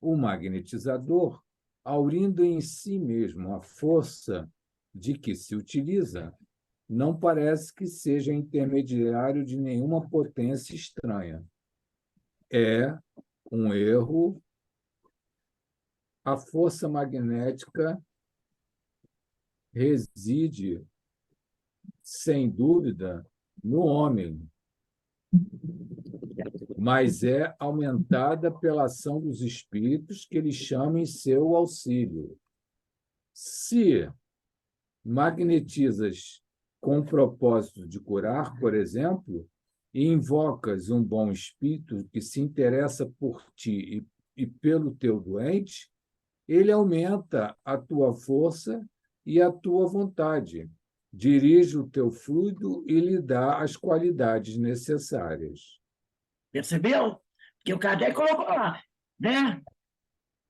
o magnetizador, aurindo em si mesmo a força de que se utiliza, não parece que seja intermediário de nenhuma potência estranha. É um erro. A força magnética reside, sem dúvida, no homem, mas é aumentada pela ação dos espíritos que ele chama em seu auxílio. Se magnetizas com o propósito de curar, por exemplo, e invocas um bom espírito que se interessa por ti e pelo teu doente, ele aumenta a tua força e a tua vontade, dirige o teu fluido e lhe dá as qualidades necessárias. Percebeu? Porque o Kardec colocou lá, né?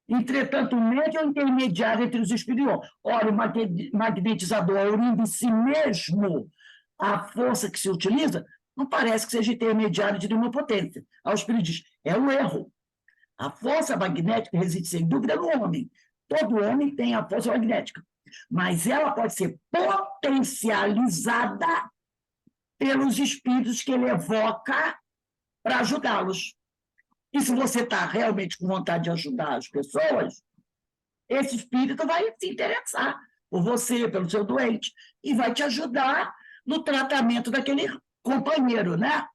Entretanto, o médium é o intermediário entre os espíritos e o homem. Ora, o magnetizador, aurindo em si mesmo a força que se utiliza, não parece que seja intermediário de nenhuma potência. Aí o espírito diz: é um erro. A força magnética reside, sem dúvida, no homem. Todo homem tem a força magnética, mas ela pode ser potencializada pelos espíritos que ele evoca para ajudá-los. E se você está realmente com vontade de ajudar as pessoas, esse espírito vai se interessar por você, pelo seu doente, e vai te ajudar no tratamento daquele companheiro, né?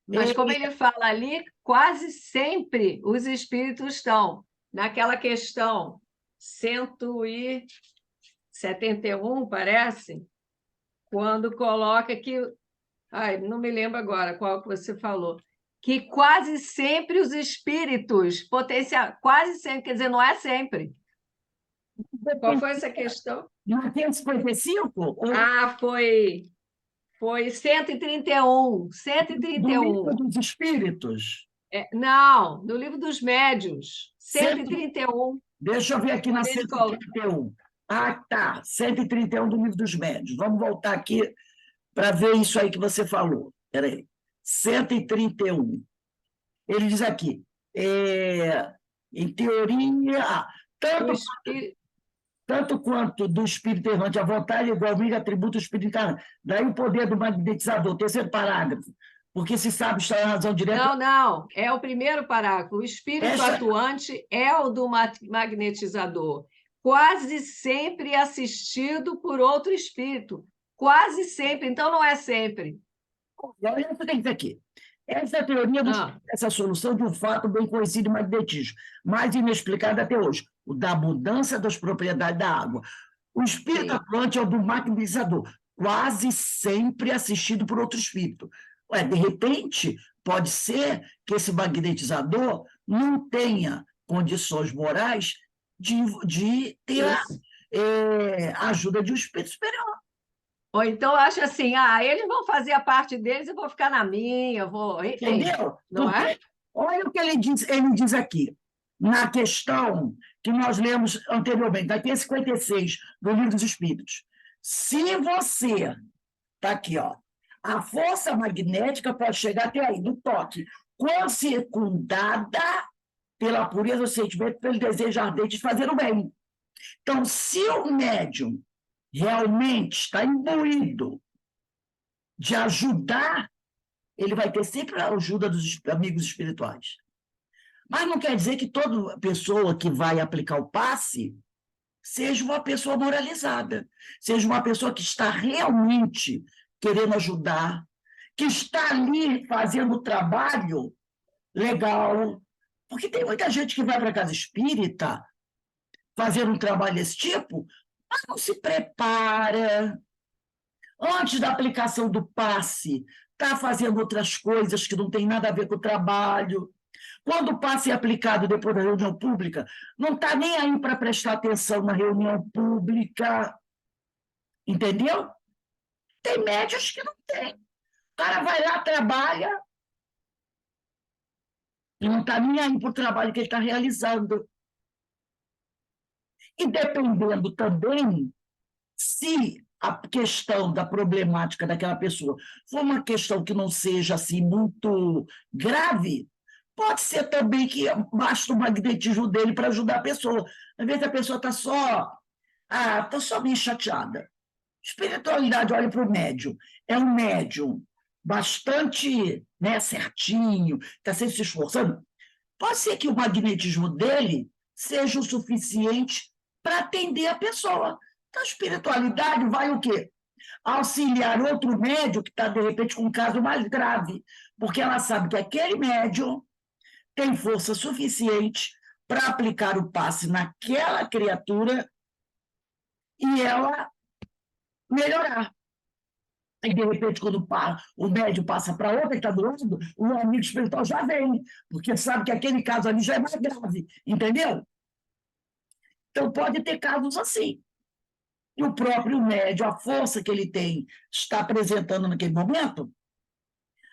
Mas como ele fala ali, quase sempre os espíritos estão naquela questão 171, parece, quando coloca que... Ai, não me lembro agora qual que você falou. Que quase sempre os espíritos quase sempre, quer dizer, não é sempre. Qual foi essa questão? 955? Ah, foi 131. 131. Do livro dos espíritos. Não, no livro dos médiuns. 131. Deixa eu ver aqui na 131. Ah, tá. 131 do livro dos médiuns. Vamos voltar aqui para ver isso aí que você falou. Espera aí. 131. Ele diz aqui, em teoria, tanto quanto do espírito errante, a vontade igualmente atributo o espírito encarnado. Daí o poder do magnetizador, terceiro parágrafo, porque se sabe estar na razão direta... Não, é o primeiro parágrafo. O espírito atuante é o do magnetizador, quase sempre assistido por outro espírito. Quase sempre, então não é sempre. Olha o que tem aqui. Essa é a teoria dessa solução de um fato bem conhecido em magnetismo, mais inexplicado até hoje, o da mudança das propriedades da água. O espírito atuante é o do magnetizador, quase sempre assistido por outro espírito. De repente, pode ser que esse magnetizador não tenha condições morais de ter a ajuda de um espírito superior. Ou então acha assim, eles vão fazer a parte deles, eu vou ficar na minha, enfim, entendeu? Não é? Olha o que ele diz aqui, na questão que nós lemos anteriormente, daqui a 56, do Livro dos Espíritos. Se você, está aqui, ó, a força magnética pode chegar até aí, no toque, quando circundada pela pureza do sentimento, pelo desejo ardente de fazer o bem. Então, se o médium realmente está imbuído de ajudar, ele vai ter sempre a ajuda dos amigos espirituais. Mas não quer dizer que toda pessoa que vai aplicar o passe seja uma pessoa moralizada, seja uma pessoa que está realmente querendo ajudar, que está ali fazendo o trabalho legal. Porque tem muita gente que vai para a casa espírita fazer um trabalho desse tipo, mas não se prepara. Antes da aplicação do passe, está fazendo outras coisas que não tem nada a ver com o trabalho. Quando o passe é aplicado depois da reunião pública, não está nem aí para prestar atenção na reunião pública, entendeu? Tem médios que não tem. O cara vai lá, trabalha, e não está nem aí para o trabalho que ele está realizando. E dependendo também, se a questão da problemática daquela pessoa for uma questão que não seja assim muito grave, pode ser também que basta o magnetismo dele para ajudar a pessoa. Às vezes a pessoa está só meio chateada. Espiritualidade, olha para o médium. É um médium bastante, né, certinho, está sempre se esforçando. Pode ser que o magnetismo dele seja o suficiente para atender a pessoa. Então, a espiritualidade vai o quê? Auxiliar outro médium que está, de repente, com um caso mais grave, porque ela sabe que aquele médium tem força suficiente para aplicar o passe naquela criatura e ela melhorar. E, de repente, quando o médium passa para outra que está do lado, o amigo espiritual já vem, porque sabe que aquele caso ali já é mais grave, entendeu? Então, pode ter casos assim. E o próprio médium, a força que ele tem, está apresentando naquele momento,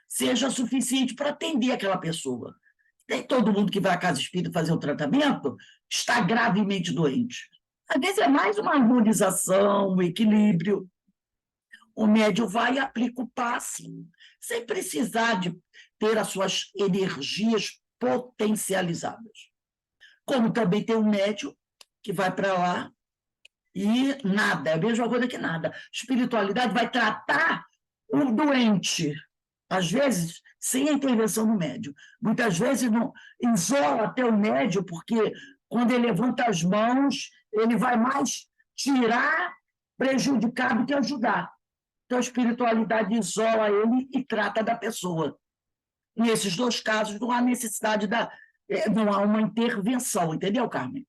seja suficiente para atender aquela pessoa. Nem todo mundo que vai à casa espírita fazer o tratamento está gravemente doente. Às vezes é mais uma harmonização, um equilíbrio. O médium vai e aplica o passe, sem precisar de ter as suas energias potencializadas. Como também tem um médium que vai para lá e nada, é a mesma coisa que nada. Espiritualidade vai tratar o doente, às vezes, sem a intervenção do médium. Muitas vezes não isola até o médium, porque quando ele levanta as mãos, ele vai mais tirar prejudicar do que ajudar. Então, a espiritualidade isola ele e trata da pessoa. Nesses dois casos, não há necessidade não há uma intervenção, entendeu, Carmen?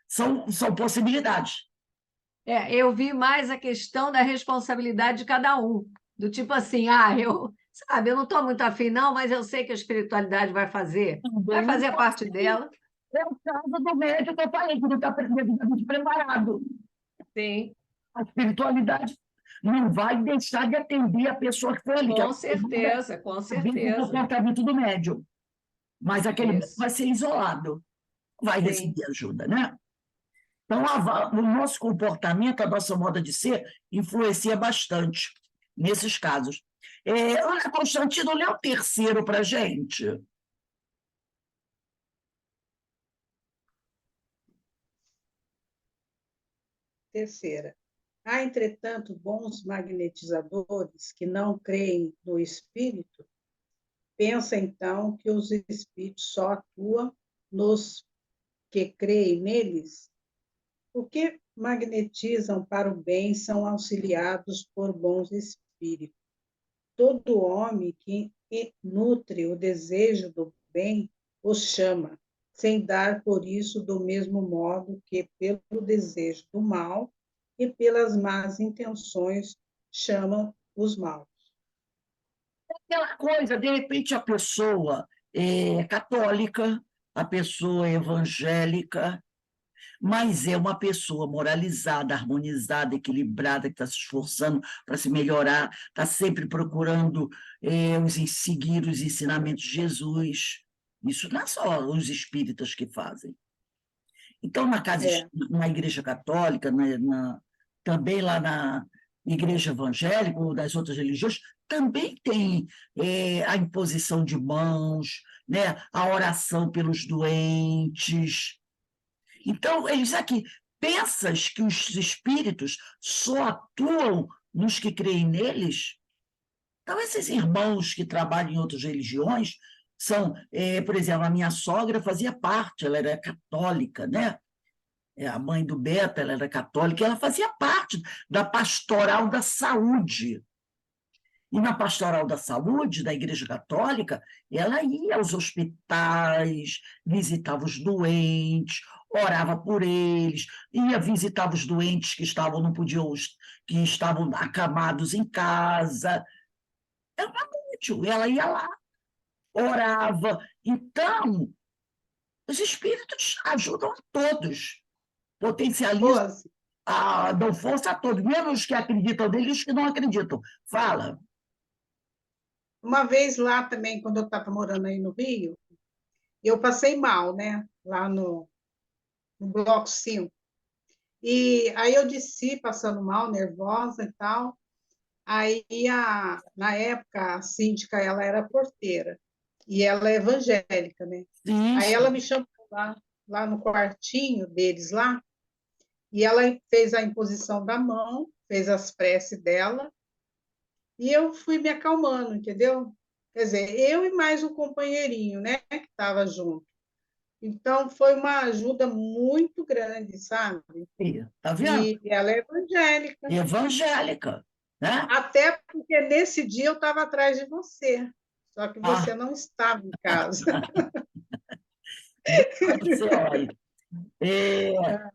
São possibilidades. Eu vi mais a questão da responsabilidade de cada um. Do tipo assim, eu não estou muito afim, não, mas eu sei que a espiritualidade vai fazer a parte dela. É o caso do médico que eu falei, que não está devidamente preparado. Sim. A espiritualidade não vai deixar de atender a pessoa que foi ali. Com certeza, com certeza. O comportamento do médium. Mas aquele médium vai ser isolado. Vai receber ajuda, né? Então, o nosso comportamento, a nossa moda de ser, influencia bastante nesses casos. Ana Constantino, lê o terceiro para a gente. Terceira. Há, entretanto, bons magnetizadores que não creem no espírito. Pensa, então, que os espíritos só atuam nos que creem neles? O que magnetizam para o bem são auxiliados por bons espíritos. Todo homem que nutre o desejo do bem os chama, sem dar por isso do mesmo modo que pelo desejo do mal e pelas más intenções chamam os maus. Aquela coisa, de repente, a pessoa é católica, a pessoa é evangélica, mas é uma pessoa moralizada, harmonizada, equilibrada, que está se esforçando para se melhorar, está sempre procurando seguir os ensinamentos de Jesus. Isso não é só os espíritas que fazem. Então, na Igreja Católica, também lá na Igreja Evangélica ou das outras religiões, também tem a imposição de mãos, né? A oração pelos doentes. Então, eles aqui, pensas que os espíritos só atuam nos que creem neles? Então, esses irmãos que trabalham em outras religiões são, por exemplo, a minha sogra fazia parte, ela era católica, né? A mãe do Beto, ela era católica, e ela fazia parte da Pastoral da Saúde. E na Pastoral da Saúde, da Igreja Católica, ela ia aos hospitais, visitava os doentes, orava por eles, ia visitar os doentes que estavam acamados em casa. Era uma útil, ela ia lá, orava. Então, os espíritos ajudam a todos, potencializam, Rose, dão força a todos, mesmo os que acreditam neles e os que não acreditam. Fala. uma vez lá também, quando eu estava morando aí no Rio, eu passei mal, né? Lá no Bloco 5. E aí eu desci passando mal, nervosa e tal. Aí, na época, a síndica ela era porteira e ela é evangélica, né? Sim, Aí ela me chamou lá no quartinho deles lá e ela fez a imposição da mão, fez as preces dela e eu fui me acalmando, entendeu? Quer dizer, eu e mais um companheirinho, né, que estava junto. Então, foi uma ajuda muito grande, sabe? tá vendo? E ela é evangélica. Evangélica, né? Até porque nesse dia eu estava atrás de você, só que você Ah, não estava em casa. você olha.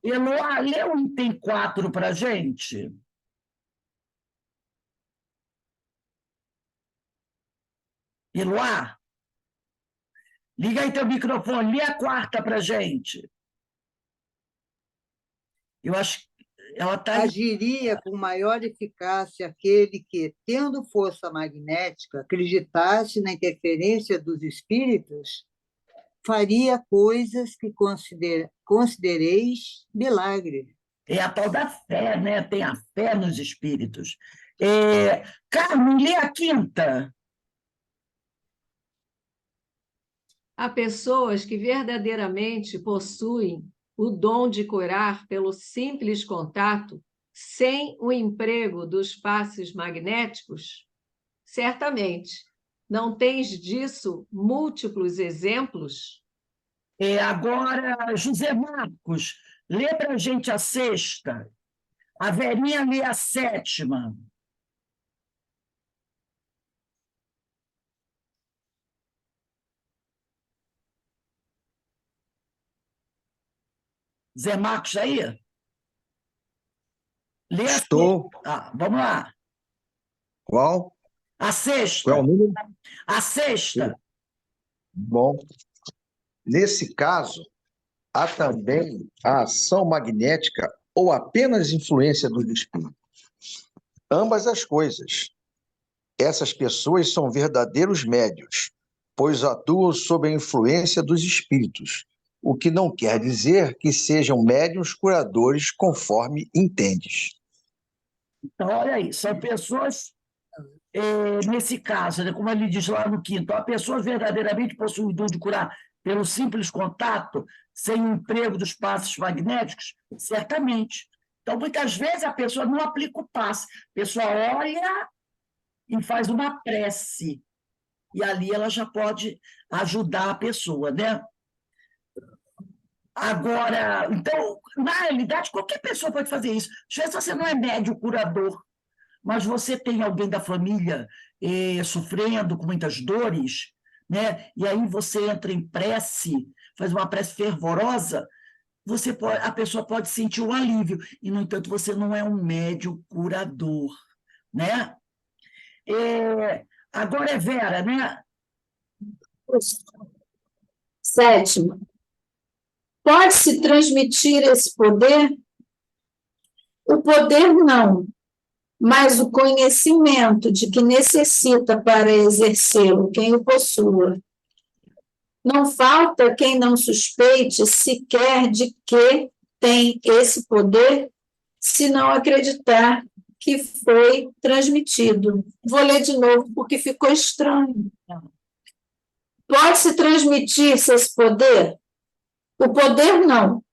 Eloá, lê o item 4 para a gente. Eloá, liga aí teu microfone, lê a 4ª para a gente. Eu acho que ela está... Agiria com maior eficácia aquele que, tendo força magnética, acreditasse na interferência dos espíritos, faria coisas que considereis milagre. É a tal da fé, né? Tem a fé nos espíritos. Carmen, lê a 5ª. Há pessoas que verdadeiramente possuem o dom de curar pelo simples contato, sem o emprego dos passes magnéticos? Certamente. Não tens disso múltiplos exemplos? Agora, José Marcos, lê para a gente a 6ª. A Verinha lê a 7ª. Zé Marcos aí? Lê a... Estou. Vamos lá. Qual? A Qual é 6ª. o número? A 6ª. Bom, nesse caso, há também a ação magnética ou apenas influência dos espíritos. Ambas as coisas. Essas pessoas são verdadeiros médios, pois atuam sob a influência dos espíritos, o que não quer dizer que sejam médiuns curadores conforme entendes. Então, olha aí, são pessoas, nesse caso, né, como ele diz lá no 5º, há pessoas verdadeiramente possuem o dom de curar pelo simples contato, sem o emprego dos passes magnéticos? Certamente. Então, muitas vezes, a pessoa não aplica o passe, a pessoa olha e faz uma prece, e ali ela já pode ajudar a pessoa, né? Agora, então, na realidade, qualquer pessoa pode fazer isso. Às vezes você não é médium curador, mas você tem alguém da família sofrendo com muitas dores, né? E aí você entra em prece, faz uma prece fervorosa, a pessoa pode sentir um alívio, e, no entanto, você não é um médium curador, né? Agora é Vera, né? 7º. Pode-se transmitir esse poder? O poder não, mas o conhecimento de que necessita para exercê-lo quem o possua. Não falta quem não suspeite sequer de que tem esse poder, se não acreditar que foi transmitido. Vou ler de novo, porque ficou estranho. Pode-se transmitir esse poder? O poder não,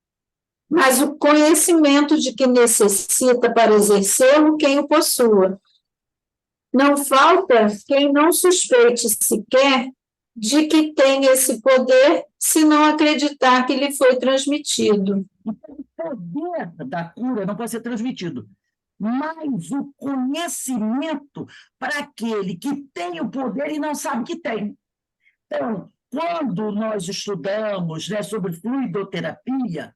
mas o conhecimento de que necessita para exercê-lo quem o possua. Não falta quem não suspeite sequer de que tem esse poder, se não acreditar que lhe foi transmitido. O poder da cura não pode ser transmitido, mas o conhecimento para aquele que tem o poder e não sabe que tem. Então, quando nós estudamos, né, sobre fluidoterapia,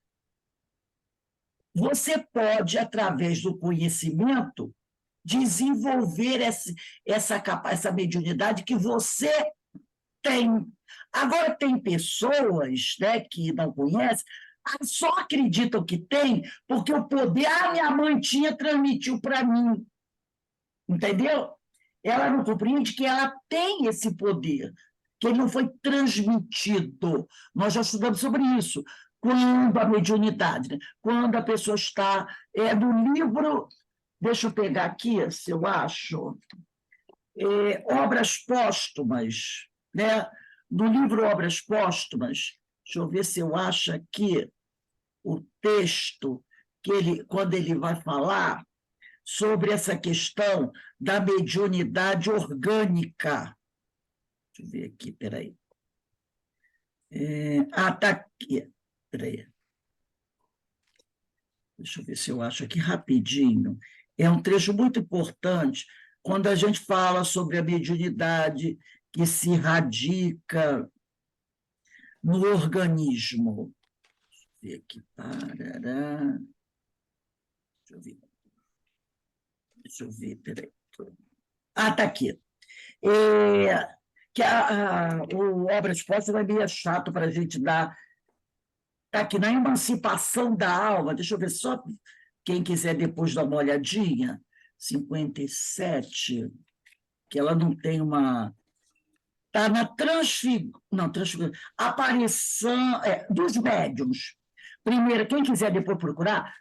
você pode, através do conhecimento, desenvolver essa mediunidade que você tem. Agora, tem pessoas, né, que não conhecem, só acreditam que tem porque o poder, minha mãe tinha, transmitiu para mim. Entendeu? Ela não compreende que ela tem esse poder, que ele não foi transmitido. Nós já estudamos sobre isso. Quando a mediunidade, né? Quando a pessoa está... no livro, deixa eu pegar aqui, se eu acho, Obras Póstumas, né? No livro Obras Póstumas, deixa eu ver se eu acho aqui o texto, quando ele vai falar sobre essa questão da mediunidade orgânica. Deixa eu ver aqui, peraí. Está aqui. Peraí. Deixa eu ver se eu acho aqui rapidinho. É um trecho muito importante quando a gente fala sobre a mediunidade que se radica no organismo. Deixa eu ver aqui. Parará. Deixa eu ver, peraí. Está aqui. Que o Obras Póstumas é meio chato para a gente dar. Está aqui, na Emancipação da Alma, deixa eu ver só, quem quiser depois dar uma olhadinha, 57, que ela não tem uma... Está na aparição dos médiuns. Primeira, quem quiser depois procurar,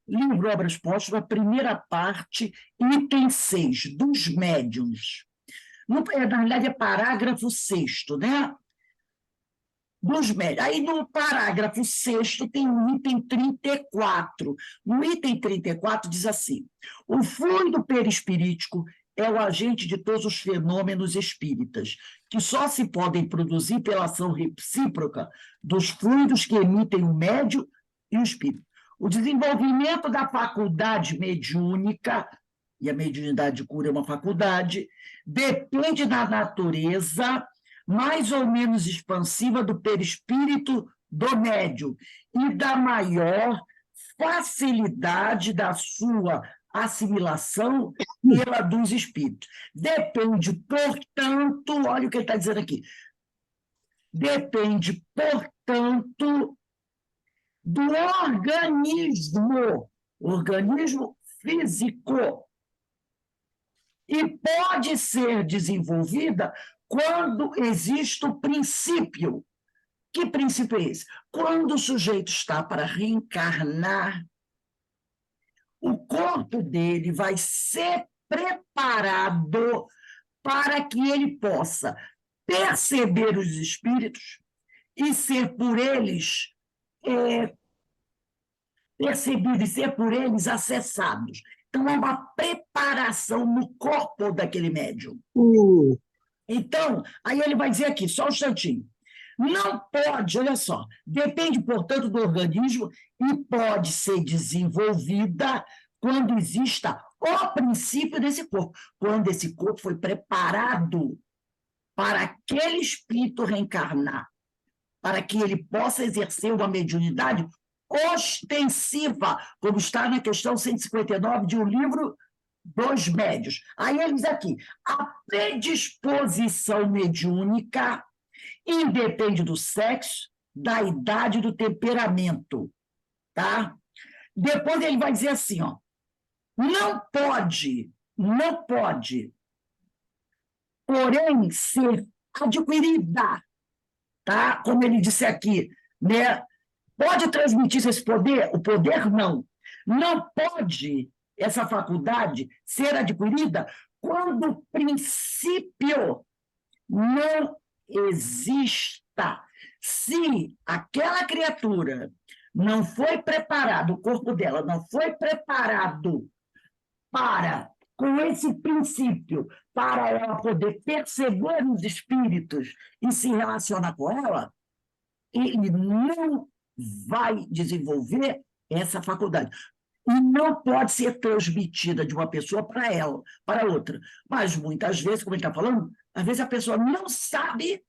livro Obras Póstumas, primeira parte, item 6, dos médiuns. Na realidade, é parágrafo 6º, né? Dos médiuns. Aí, no parágrafo 6º, tem o item 34. No item 34, diz assim: o fluido perispirítico é o agente de todos os fenômenos espíritas, que só se podem produzir pela ação recíproca dos fluidos que emitem o médium e o espírito. O desenvolvimento da faculdade mediúnica, e a mediunidade de cura é uma faculdade, depende da natureza mais ou menos expansiva do perispírito do médium e da maior facilidade da sua assimilação pela dos espíritos. Depende, portanto, olha o que ele está dizendo aqui, depende, portanto, do organismo físico, e pode ser desenvolvida quando existe o princípio. Que princípio é esse? Quando o sujeito está para reencarnar, o corpo dele vai ser preparado para que ele possa perceber os espíritos e ser por eles percebido e ser por eles acessados. Então, é uma preparação no corpo daquele médium. Então, aí ele vai dizer aqui, só um instantinho. Não pode, olha só, depende, portanto, do organismo e pode ser desenvolvida quando exista o princípio desse corpo, quando esse corpo foi preparado para aquele espírito reencarnar, para que ele possa exercer uma mediunidade ostensiva, como está na questão 159 de um livro dos médiuns. Aí ele diz aqui, a predisposição mediúnica independe do sexo, da idade e do temperamento, tá? Depois ele vai dizer assim, ó, não pode, porém, ser adquirida, tá? Como ele disse aqui, né? Pode transmitir esse poder? O poder não. Não pode essa faculdade ser adquirida quando o princípio não exista. Se aquela criatura não foi preparada, o corpo dela não foi preparado para, com esse princípio, para ela poder perceber os espíritos e se relacionar com ela, ele não vai desenvolver essa faculdade. E não pode ser transmitida de uma pessoa para ela, para outra. Mas, muitas vezes, como ele está falando, às vezes a pessoa não sabe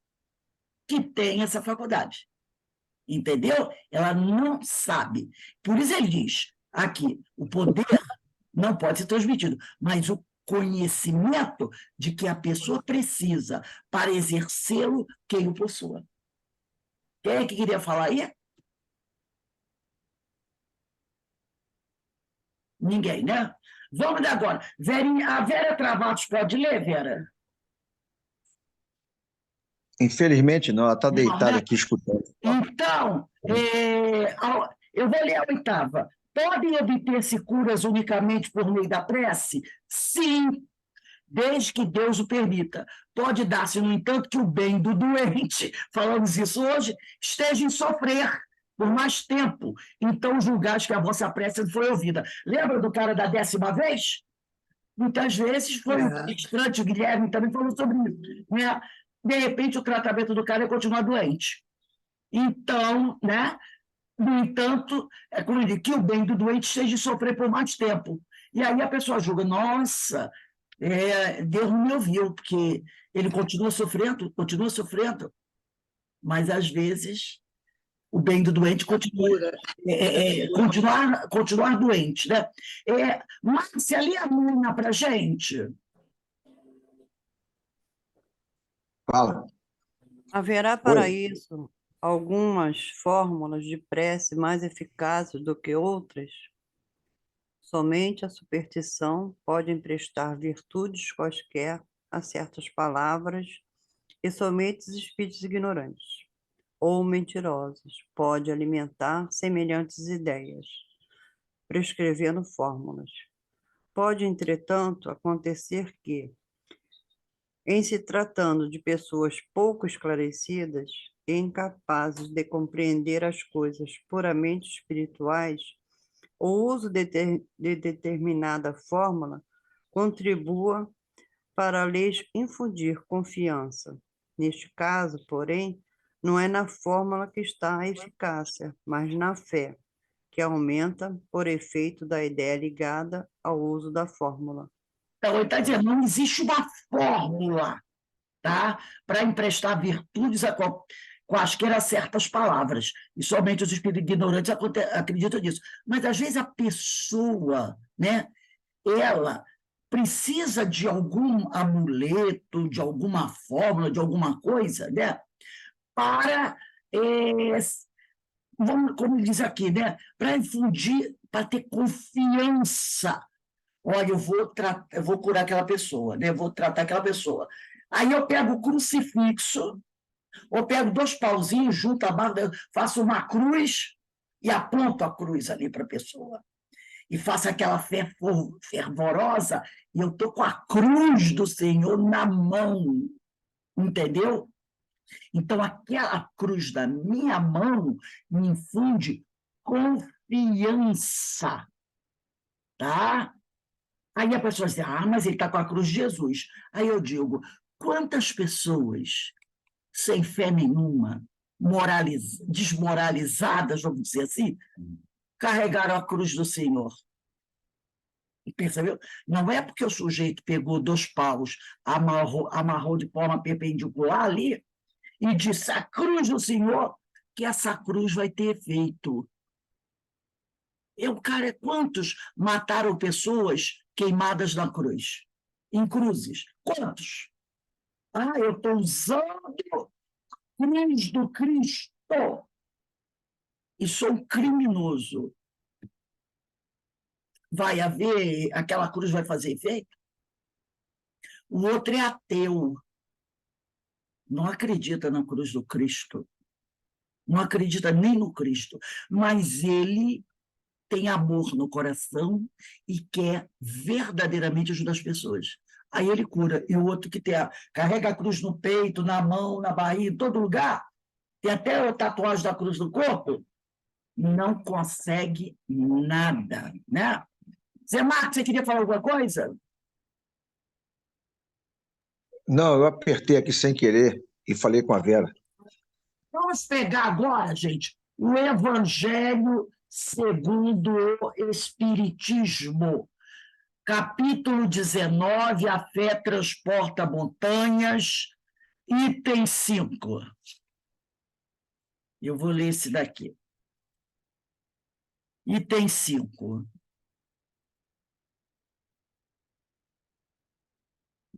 que tem essa faculdade. Entendeu? Ela não sabe. Por isso ele diz aqui, o poder não pode ser transmitido, mas o conhecimento de que a pessoa precisa para exercê-lo quem o possua. Quem é que queria falar aí? Ninguém, né? Vamos ler agora. Verinha, a Vera Travados pode ler, Vera? Infelizmente, não, ela está Não, deitada né? aqui escutando. Então, eu vou ler a 8ª. Podem obter-se curas unicamente por meio da prece? Sim, desde que Deus o permita. Pode dar-se, no entanto, que o bem do doente, falamos isso hoje, esteja em sofrer por mais tempo. Então, julgais que a vossa prece não foi ouvida. Lembra do cara da 10ª vez? Muitas vezes foi um palestrante, o Guilherme também falou sobre isso. Né? De repente, o tratamento do cara é continuar doente. Então, né? No entanto, é como ele diz, que o bem do doente esteja em sofrer por mais tempo. E aí a pessoa julga, nossa, Deus não me ouviu, porque ele continua sofrendo, mas às vezes o bem do doente continua, continuar doente. Né? Márcia, lê a Nuna para a gente. Fala. Haverá para Oi. isso algumas fórmulas de prece mais eficazes do que outras? Somente a superstição pode emprestar virtudes quaisquer a certas palavras, e somente os espíritos ignorantes ou mentirosos pode alimentar semelhantes ideias, prescrevendo fórmulas. Pode, entretanto, acontecer que, em se tratando de pessoas pouco esclarecidas e incapazes de compreender as coisas puramente espirituais, o uso de determinada fórmula contribua para lhes infundir confiança. Neste caso, porém, não é na fórmula que está a eficácia, mas na fé, que aumenta por efeito da ideia ligada ao uso da fórmula. Então, ele está dizendo, não existe uma fórmula, tá? Para emprestar virtudes a quaisquer certas palavras. E somente os espíritos ignorantes acreditam nisso. Mas, às vezes, a pessoa, né, ela precisa de algum amuleto, de alguma fórmula, de alguma coisa, né, para, como diz aqui, né, para infundir, para ter confiança. Olha, eu vou curar aquela pessoa, né? Eu vou tratar aquela pessoa. Aí eu pego o crucifixo, ou pego 2 pauzinhos, junto a barra, faço uma cruz e aponto a cruz ali para a pessoa. E faço aquela fé fervorosa, e eu estou com a cruz do Senhor na mão, entendeu? Então, aquela cruz da minha mão me infunde confiança, tá? Aí a pessoa diz, mas ele está com a cruz de Jesus. Aí eu digo, quantas pessoas sem fé nenhuma, desmoralizadas, vamos dizer assim, carregaram a cruz do Senhor? E percebeu? Não é porque o sujeito pegou 2 paus, amarrou de forma perpendicular ali, e disse, a cruz do Senhor, que essa cruz vai ter efeito. Cara, quantos mataram pessoas queimadas na cruz? Em cruzes? Quantos? Eu estou usando a cruz do Cristo e sou um criminoso. Vai haver, aquela cruz vai fazer efeito? O outro é ateu, não acredita na cruz do Cristo, não acredita nem no Cristo, mas ele tem amor no coração e quer verdadeiramente ajudar as pessoas. Aí ele cura. E o outro que carrega a cruz no peito, na mão, na barriga, em todo lugar, tem até a tatuagem da cruz no corpo, não consegue nada, né? Zé Marcos, você queria falar alguma coisa? Não, eu apertei aqui sem querer e falei com a Vera. Vamos pegar agora, gente, o Evangelho segundo o Espiritismo. Capítulo 19, a fé transporta montanhas, item 5. Eu vou ler esse daqui. Item 5.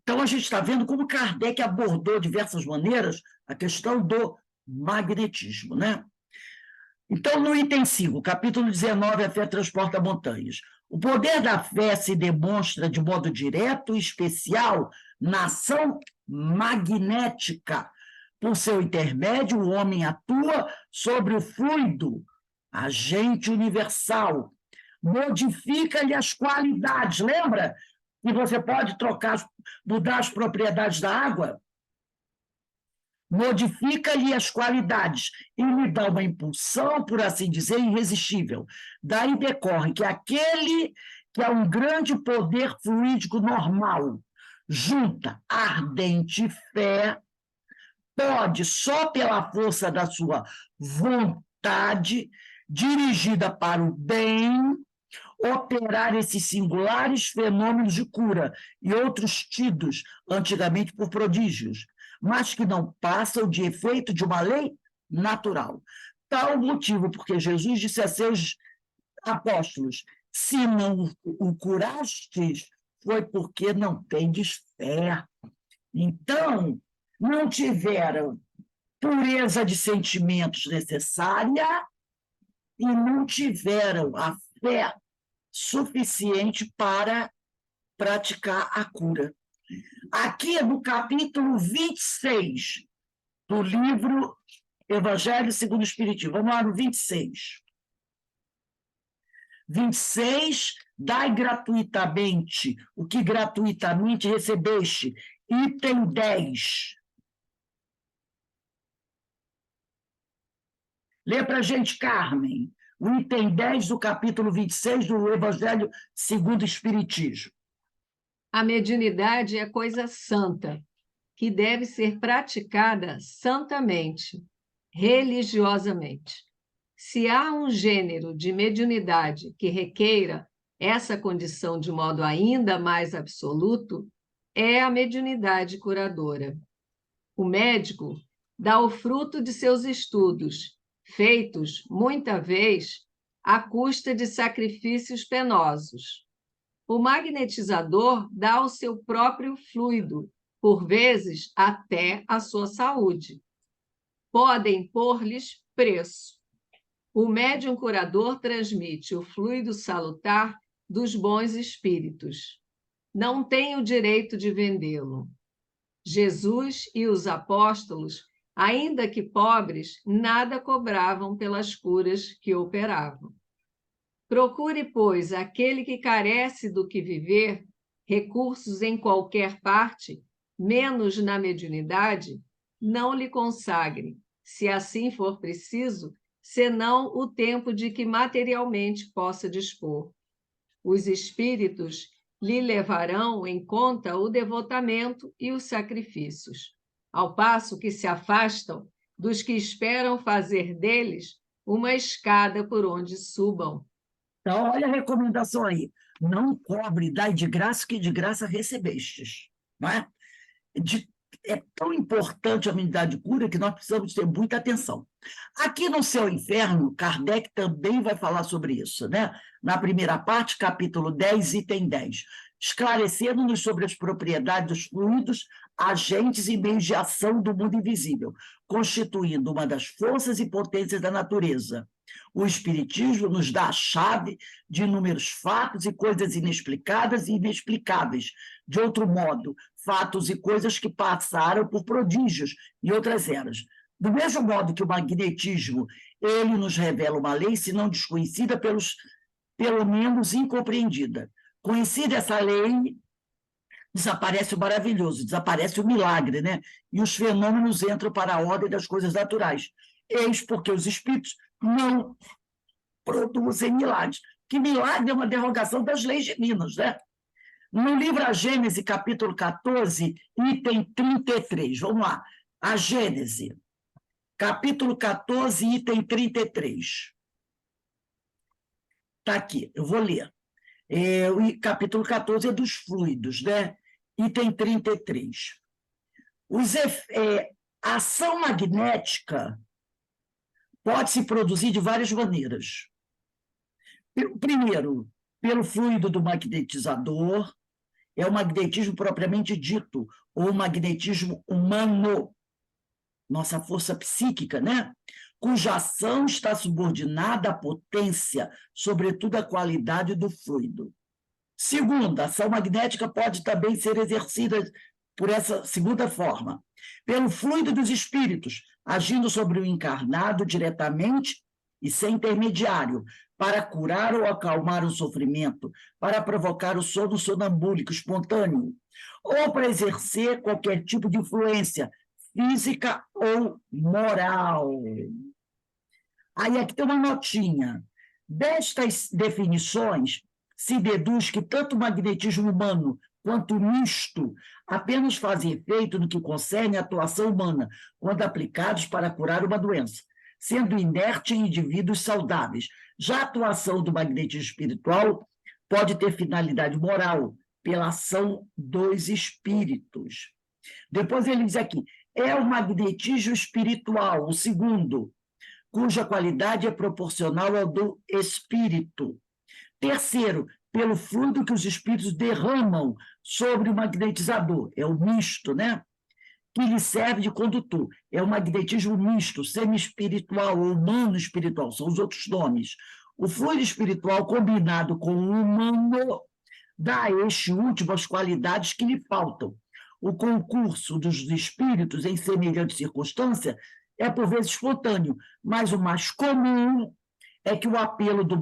Então, a gente está vendo como Kardec abordou de diversas maneiras a questão do magnetismo, né? Então, no item 5, capítulo 19, a fé transporta montanhas. O poder da fé se demonstra de modo direto e especial na ação magnética. Por seu intermédio, o homem atua sobre o fluido, agente universal, modifica-lhe as qualidades. Lembra que você pode mudar as propriedades da água? Modifica-lhe as qualidades e lhe dá uma impulsão, por assim dizer, irresistível. Daí decorre que aquele que é um grande poder fluídico normal, junta ardente fé, pode, só pela força da sua vontade, dirigida para o bem, operar esses singulares fenômenos de cura e outros tidos antigamente por prodígios, mas que não passam de efeito de uma lei natural. Tal motivo porque Jesus disse a seus apóstolos: se não o curastes, foi porque não tendes fé. Então, não tiveram pureza de sentimentos necessária e não tiveram a fé suficiente para praticar a cura. Aqui no capítulo 26 do livro Evangelho segundo o Espiritismo, vamos lá no 26. 26, dai gratuitamente o que gratuitamente recebeste. Item 10. Lê para a gente, Carmen, o item 10 do capítulo 26 do Evangelho segundo o Espiritismo. A mediunidade é coisa santa, que deve ser praticada santamente, religiosamente. Se há um gênero de mediunidade que requeira essa condição de modo ainda mais absoluto, é a mediunidade curadora. O médico dá o fruto de seus estudos, feitos, muita vez, à custa de sacrifícios penosos. O magnetizador dá o seu próprio fluido, por vezes até a sua saúde. Podem pôr-lhes preço. O médium curador transmite o fluido salutar dos bons espíritos. Não tem o direito de vendê-lo. Jesus e os apóstolos, ainda que pobres, nada cobravam pelas curas que operavam. Procure, pois, aquele que carece do que viver, recursos em qualquer parte, menos na mediunidade, não lhe consagre, se assim for preciso, senão o tempo de que materialmente possa dispor. Os espíritos lhe levarão em conta o devotamento e os sacrifícios, ao passo que se afastam dos que esperam fazer deles uma escada por onde subam. Então, olha a recomendação aí. Não cobre, dai de graça que de graça recebestes. Não é? É tão importante a mediunidade de cura que nós precisamos ter muita atenção. Aqui no Céu e Inferno, Kardec também vai falar sobre isso, né? Na primeira parte, capítulo 10, item 10, esclarecendo-nos sobre as propriedades dos fluidos, agentes e meios de ação do mundo invisível, constituindo uma das forças e potências da natureza. O Espiritismo nos dá a chave de inúmeros fatos e coisas inexplicadas e inexplicáveis. De outro modo, fatos e coisas que passaram por prodígios em outras eras. Do mesmo modo que o magnetismo, ele nos revela uma lei, se não desconhecida, pelo menos incompreendida. Conhecida essa lei, desaparece o maravilhoso, desaparece o milagre, né? E os fenômenos entram para a ordem das coisas naturais. Eis porque os espíritos não produzem milagres. Que milagre é uma derrogação das leis divinas, né? No livro A Gênese, capítulo 14, item 33. Vamos lá. A Gênese, capítulo 14, item 33. Está aqui, eu vou ler. O capítulo 14 é dos fluidos, né? Item 33. A ação magnética pode se produzir de várias maneiras. Primeiro, pelo fluido do magnetizador, é o magnetismo propriamente dito, ou o magnetismo humano, nossa força psíquica, né? Cuja ação está subordinada à potência, sobretudo à qualidade do fluido. Segunda, a ação magnética pode também ser exercida por essa segunda forma, pelo fluido dos espíritos, agindo sobre o encarnado diretamente e sem intermediário, para curar ou acalmar o sofrimento, para provocar o sono sonambúlico espontâneo, ou para exercer qualquer tipo de influência física ou moral. Aí aqui tem uma notinha. Destas definições, se deduz que tanto o magnetismo humano quanto o misto apenas fazem efeito no que concerne à atuação humana, quando aplicados para curar uma doença, sendo inerte em indivíduos saudáveis. Já a atuação do magnetismo espiritual pode ter finalidade moral, pela ação dos espíritos. Depois ele diz aqui, é o magnetismo espiritual, o segundo, cuja qualidade é proporcional ao do espírito. Terceiro, pelo fluido que os espíritos derramam sobre o magnetizador, é o misto, né? Que lhe serve de condutor. É o magnetismo misto, semi-espiritual ou humano-espiritual, são os outros nomes. O fluido espiritual combinado com o humano dá a este último as qualidades que lhe faltam. O concurso dos espíritos em semelhante circunstância é por vezes espontâneo, mas o mais comum é que o apelo do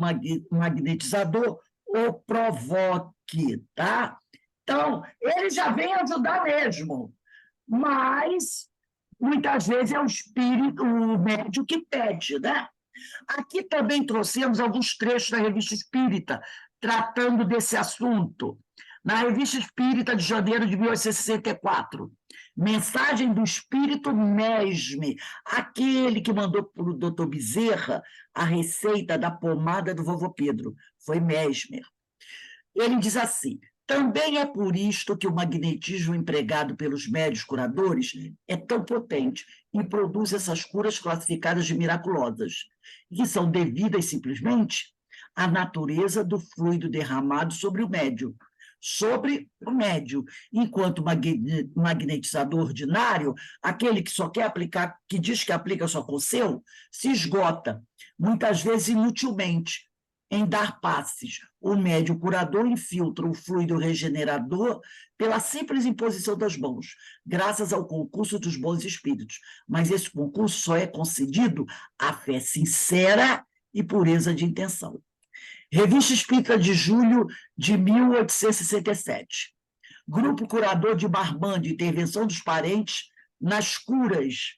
magnetizador o provoque, tá? Então, ele já vem ajudar mesmo, mas muitas vezes é o espírito, o médium que pede, né? Aqui também trouxemos alguns trechos da Revista Espírita, tratando desse assunto. Na Revista Espírita de janeiro de 1864, mensagem do Espírito Mesme, aquele que mandou para o doutor Bezerra a receita da pomada do vovô Pedro, foi Mesmer. Ele diz assim, também é por isto que o magnetismo empregado pelos médios curadores é tão potente e produz essas curas classificadas de miraculosas, que são devidas simplesmente à natureza do fluido derramado sobre o médium, enquanto o magnetizador ordinário, aquele que só quer aplicar, que diz que aplica só com o seu, se esgota, muitas vezes inutilmente, em dar passes. O médium curador infiltra o fluido regenerador pela simples imposição das mãos, graças ao concurso dos bons espíritos. Mas esse concurso só é concedido à fé sincera e pureza de intenção. Revista Espírita de julho de 1867. Grupo Curador de Barbande, Intervenção dos Parentes nas Curas.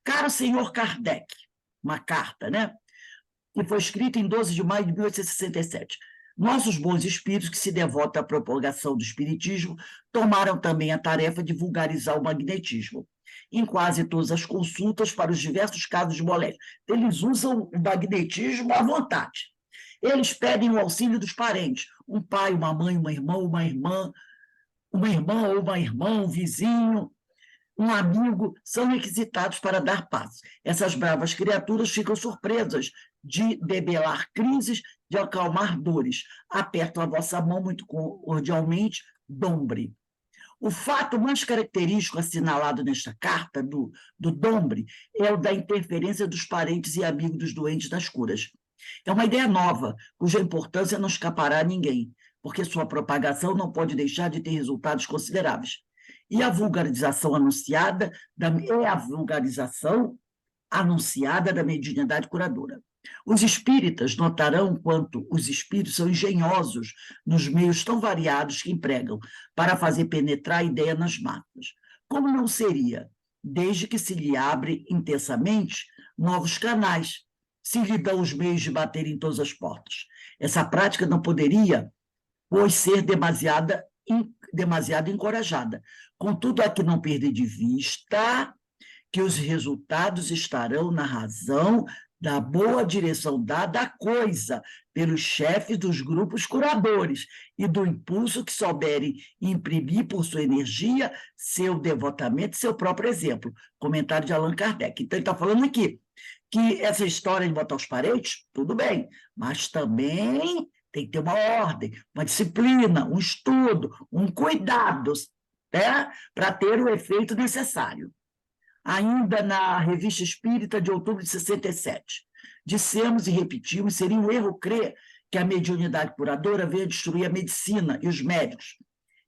Caro senhor Kardec, uma carta, né? Que foi escrita em 12 de maio de 1867. Nossos bons espíritos que se devotam à propagação do espiritismo tomaram também a tarefa de vulgarizar o magnetismo em quase todas as consultas para os diversos casos de moléstia. Eles usam o magnetismo à vontade. Eles pedem o auxílio dos parentes, um pai, uma mãe, uma irmã, uma irmã ou uma irmã, um vizinho, um amigo, são requisitados para dar passos. Essas bravas criaturas ficam surpresas de debelar crises, de acalmar dores. Apertam a vossa mão muito cordialmente, Dombre. O fato mais característico assinalado nesta carta do Dombre é o da interferência dos parentes e amigos dos doentes nas curas. É uma ideia nova, cuja importância não escapará a ninguém, porque sua propagação não pode deixar de ter resultados consideráveis. E a vulgarização anunciada da mediunidade curadora. Os espíritas notarão quanto os espíritos são engenhosos nos meios tão variados que empregam para fazer penetrar a ideia nas massas. Como não seria, desde que se lhe abre intensamente novos canais, se lhe dão os meios de bater em todas as portas. Essa prática não poderia, pois, ser demasiado encorajada. Contudo, há que não perder de vista que os resultados estarão na razão da boa direção dada à coisa pelos chefes dos grupos curadores e do impulso que souberem imprimir por sua energia, seu devotamento, seu próprio exemplo. Comentário de Allan Kardec. Então, ele está falando aqui que essa história de botar os parentes, tudo bem, mas também Tem que ter uma ordem, uma disciplina, um estudo, um cuidado, né? Para ter o efeito necessário. Ainda na Revista Espírita de outubro de 67, dissemos e repetimos, seria um erro crer que a mediunidade curadora veio destruir a medicina e os médicos.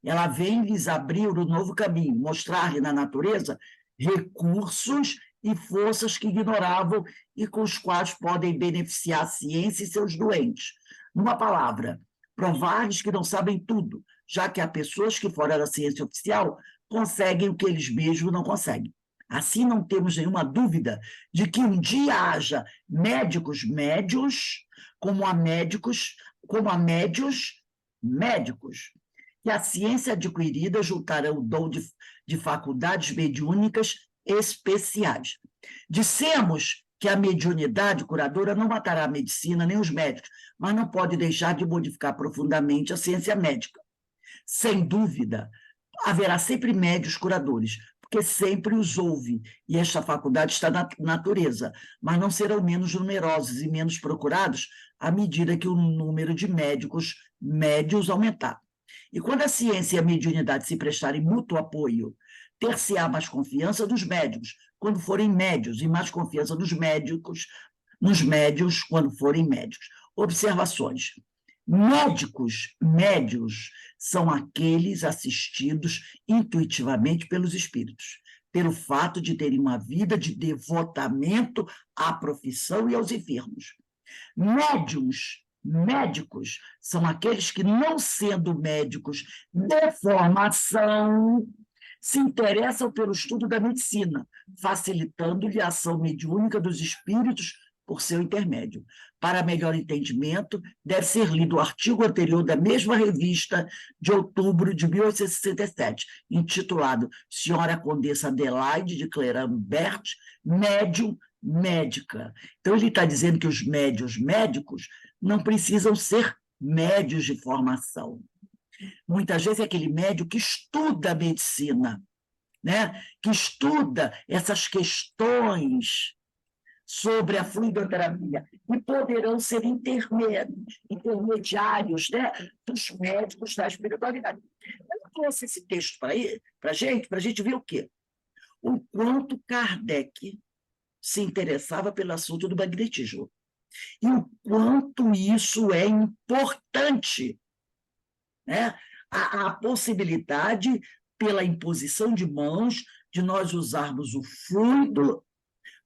Ela vem lhes abrir um novo caminho, mostrar-lhe na natureza recursos e forças que ignoravam e com os quais podem beneficiar a ciência e seus doentes. Numa palavra, provar-lhes que não sabem tudo, já que há pessoas que, fora da ciência oficial, conseguem o que eles mesmos não conseguem. Assim, não temos nenhuma dúvida de que um dia haja médicos médios, como há médios médicos, que a ciência adquirida juntará o dom de faculdades mediúnicas especiais. Dissemos que a mediunidade curadora não matará a medicina nem os médicos, mas não pode deixar de modificar profundamente a ciência médica. Sem dúvida, haverá sempre médios curadores, porque sempre os houve, e esta faculdade está na natureza, mas não serão menos numerosos e menos procurados à medida que o número de médios aumentar. E quando a ciência e a mediunidade se prestarem mútuo apoio, ter-se-á mais confiança dos médicos quando forem médios, e mais confiança nos médios quando forem médicos. Observações. Médios são aqueles assistidos intuitivamente pelos espíritos, pelo fato de terem uma vida de devotamento à profissão e aos enfermos. Médicos são aqueles que, não sendo médicos de formação, se interessam pelo estudo da medicina, facilitando-lhe a ação mediúnica dos espíritos por seu intermédio. Para melhor entendimento, deve ser lido o artigo anterior da mesma revista de outubro de 1867, intitulado Senhora Condessa Adelaide de Clerambert, Médium Médica. Então, ele está dizendo que os médios médicos não precisam ser médios de formação. Muitas vezes é aquele médico que estuda a medicina, né? Que estuda essas questões sobre a fluidoterapia, e poderão ser intermediários, né, dos médicos da espiritualidade. Eu trouxe esse texto para a gente ver o quê? O quanto Kardec se interessava pelo assunto do magnetismo, e o quanto isso é importante, né? A possibilidade, pela imposição de mãos, de nós usarmos o fluido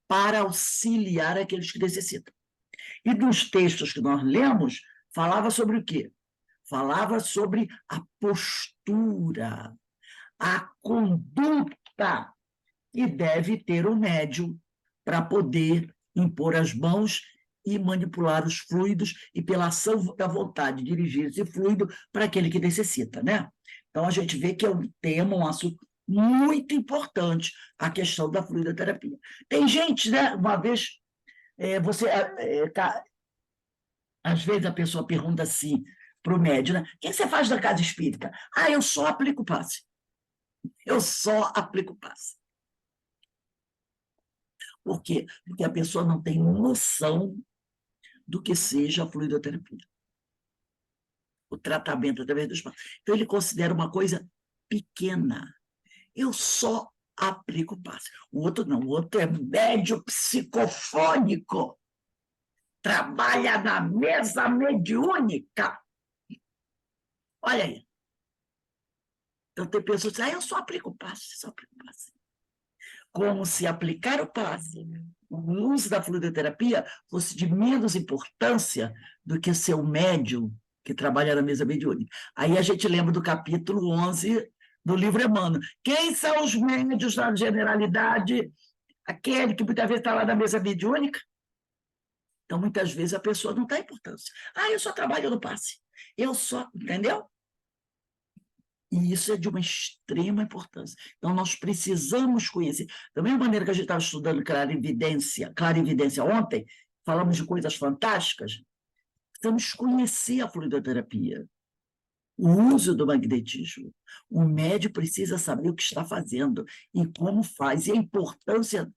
para auxiliar aqueles que necessitam. E dos textos que nós lemos, falava sobre o quê? Falava sobre a postura, a conduta que deve ter o médium para poder impor as mãos e manipular os fluidos e, pela ação da vontade, dirigir esse fluido para aquele que necessita, né? Então, a gente vê que é um tema, um assunto muito importante, a questão da fluidoterapia. Tem gente, né? Uma vez, às vezes a pessoa pergunta assim para o médium, né? O que você faz na casa espírita? Eu só aplico passe. Eu só aplico passe. Por quê? Porque a pessoa não tem noção do que seja a fluidoterapia. O tratamento através dos passos. Então, ele considera uma coisa pequena. Eu só aplico passe. O outro não, o outro é médio psicofônico. Trabalha na mesa mediúnica. Olha aí. Então, tem pessoas que dizem, eu só aplico passe, só aplico passe. Como se aplicar o passe, o uso da fluidoterapia, fosse de menos importância do que ser o médium que trabalha na mesa mediúnica. Aí a gente lembra do capítulo 11 do livro Emmanuel. Quem são os médios na generalidade? Aquele que muitas vezes está lá na mesa mediúnica. Então, muitas vezes a pessoa não dá importância. Eu só trabalho no passe. Eu só, entendeu? E isso é de uma extrema importância. Então, nós precisamos conhecer. Da mesma maneira que a gente estava estudando clarividência ontem, falamos de coisas fantásticas, precisamos conhecer a fluidoterapia, o uso do magnetismo. O médium precisa saber o que está fazendo e como faz, e a importância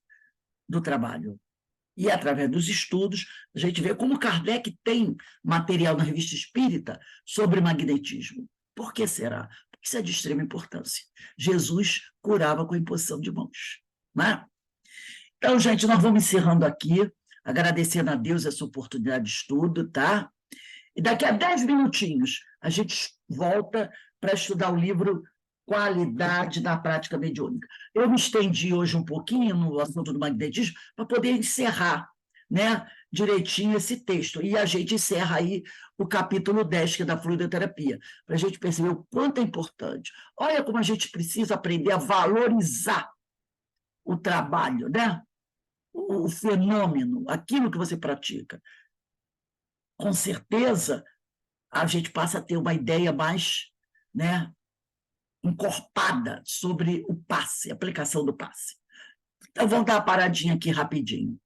do trabalho. E, através dos estudos, a gente vê como Kardec tem material na Revista Espírita sobre magnetismo. Por que será? Porque isso é de extrema importância. Jesus curava com a imposição de mãos. Né? Então, gente, nós vamos encerrando aqui, agradecendo a Deus essa oportunidade de estudo, tá? E daqui a 10 minutinhos, a gente volta para estudar o livro Qualidade da Prática Mediúnica. Eu me estendi hoje um pouquinho no assunto do magnetismo para poder encerrar, né, direitinho esse texto. E a gente encerra aí o capítulo 10, que é da fluidoterapia, para a gente perceber o quanto é importante. Olha como a gente precisa aprender a valorizar o trabalho, né? O fenômeno, aquilo que você pratica. Com certeza, a gente passa a ter uma ideia mais, né, encorpada sobre o passe, a aplicação do passe. Então, vamos dar uma paradinha aqui rapidinho.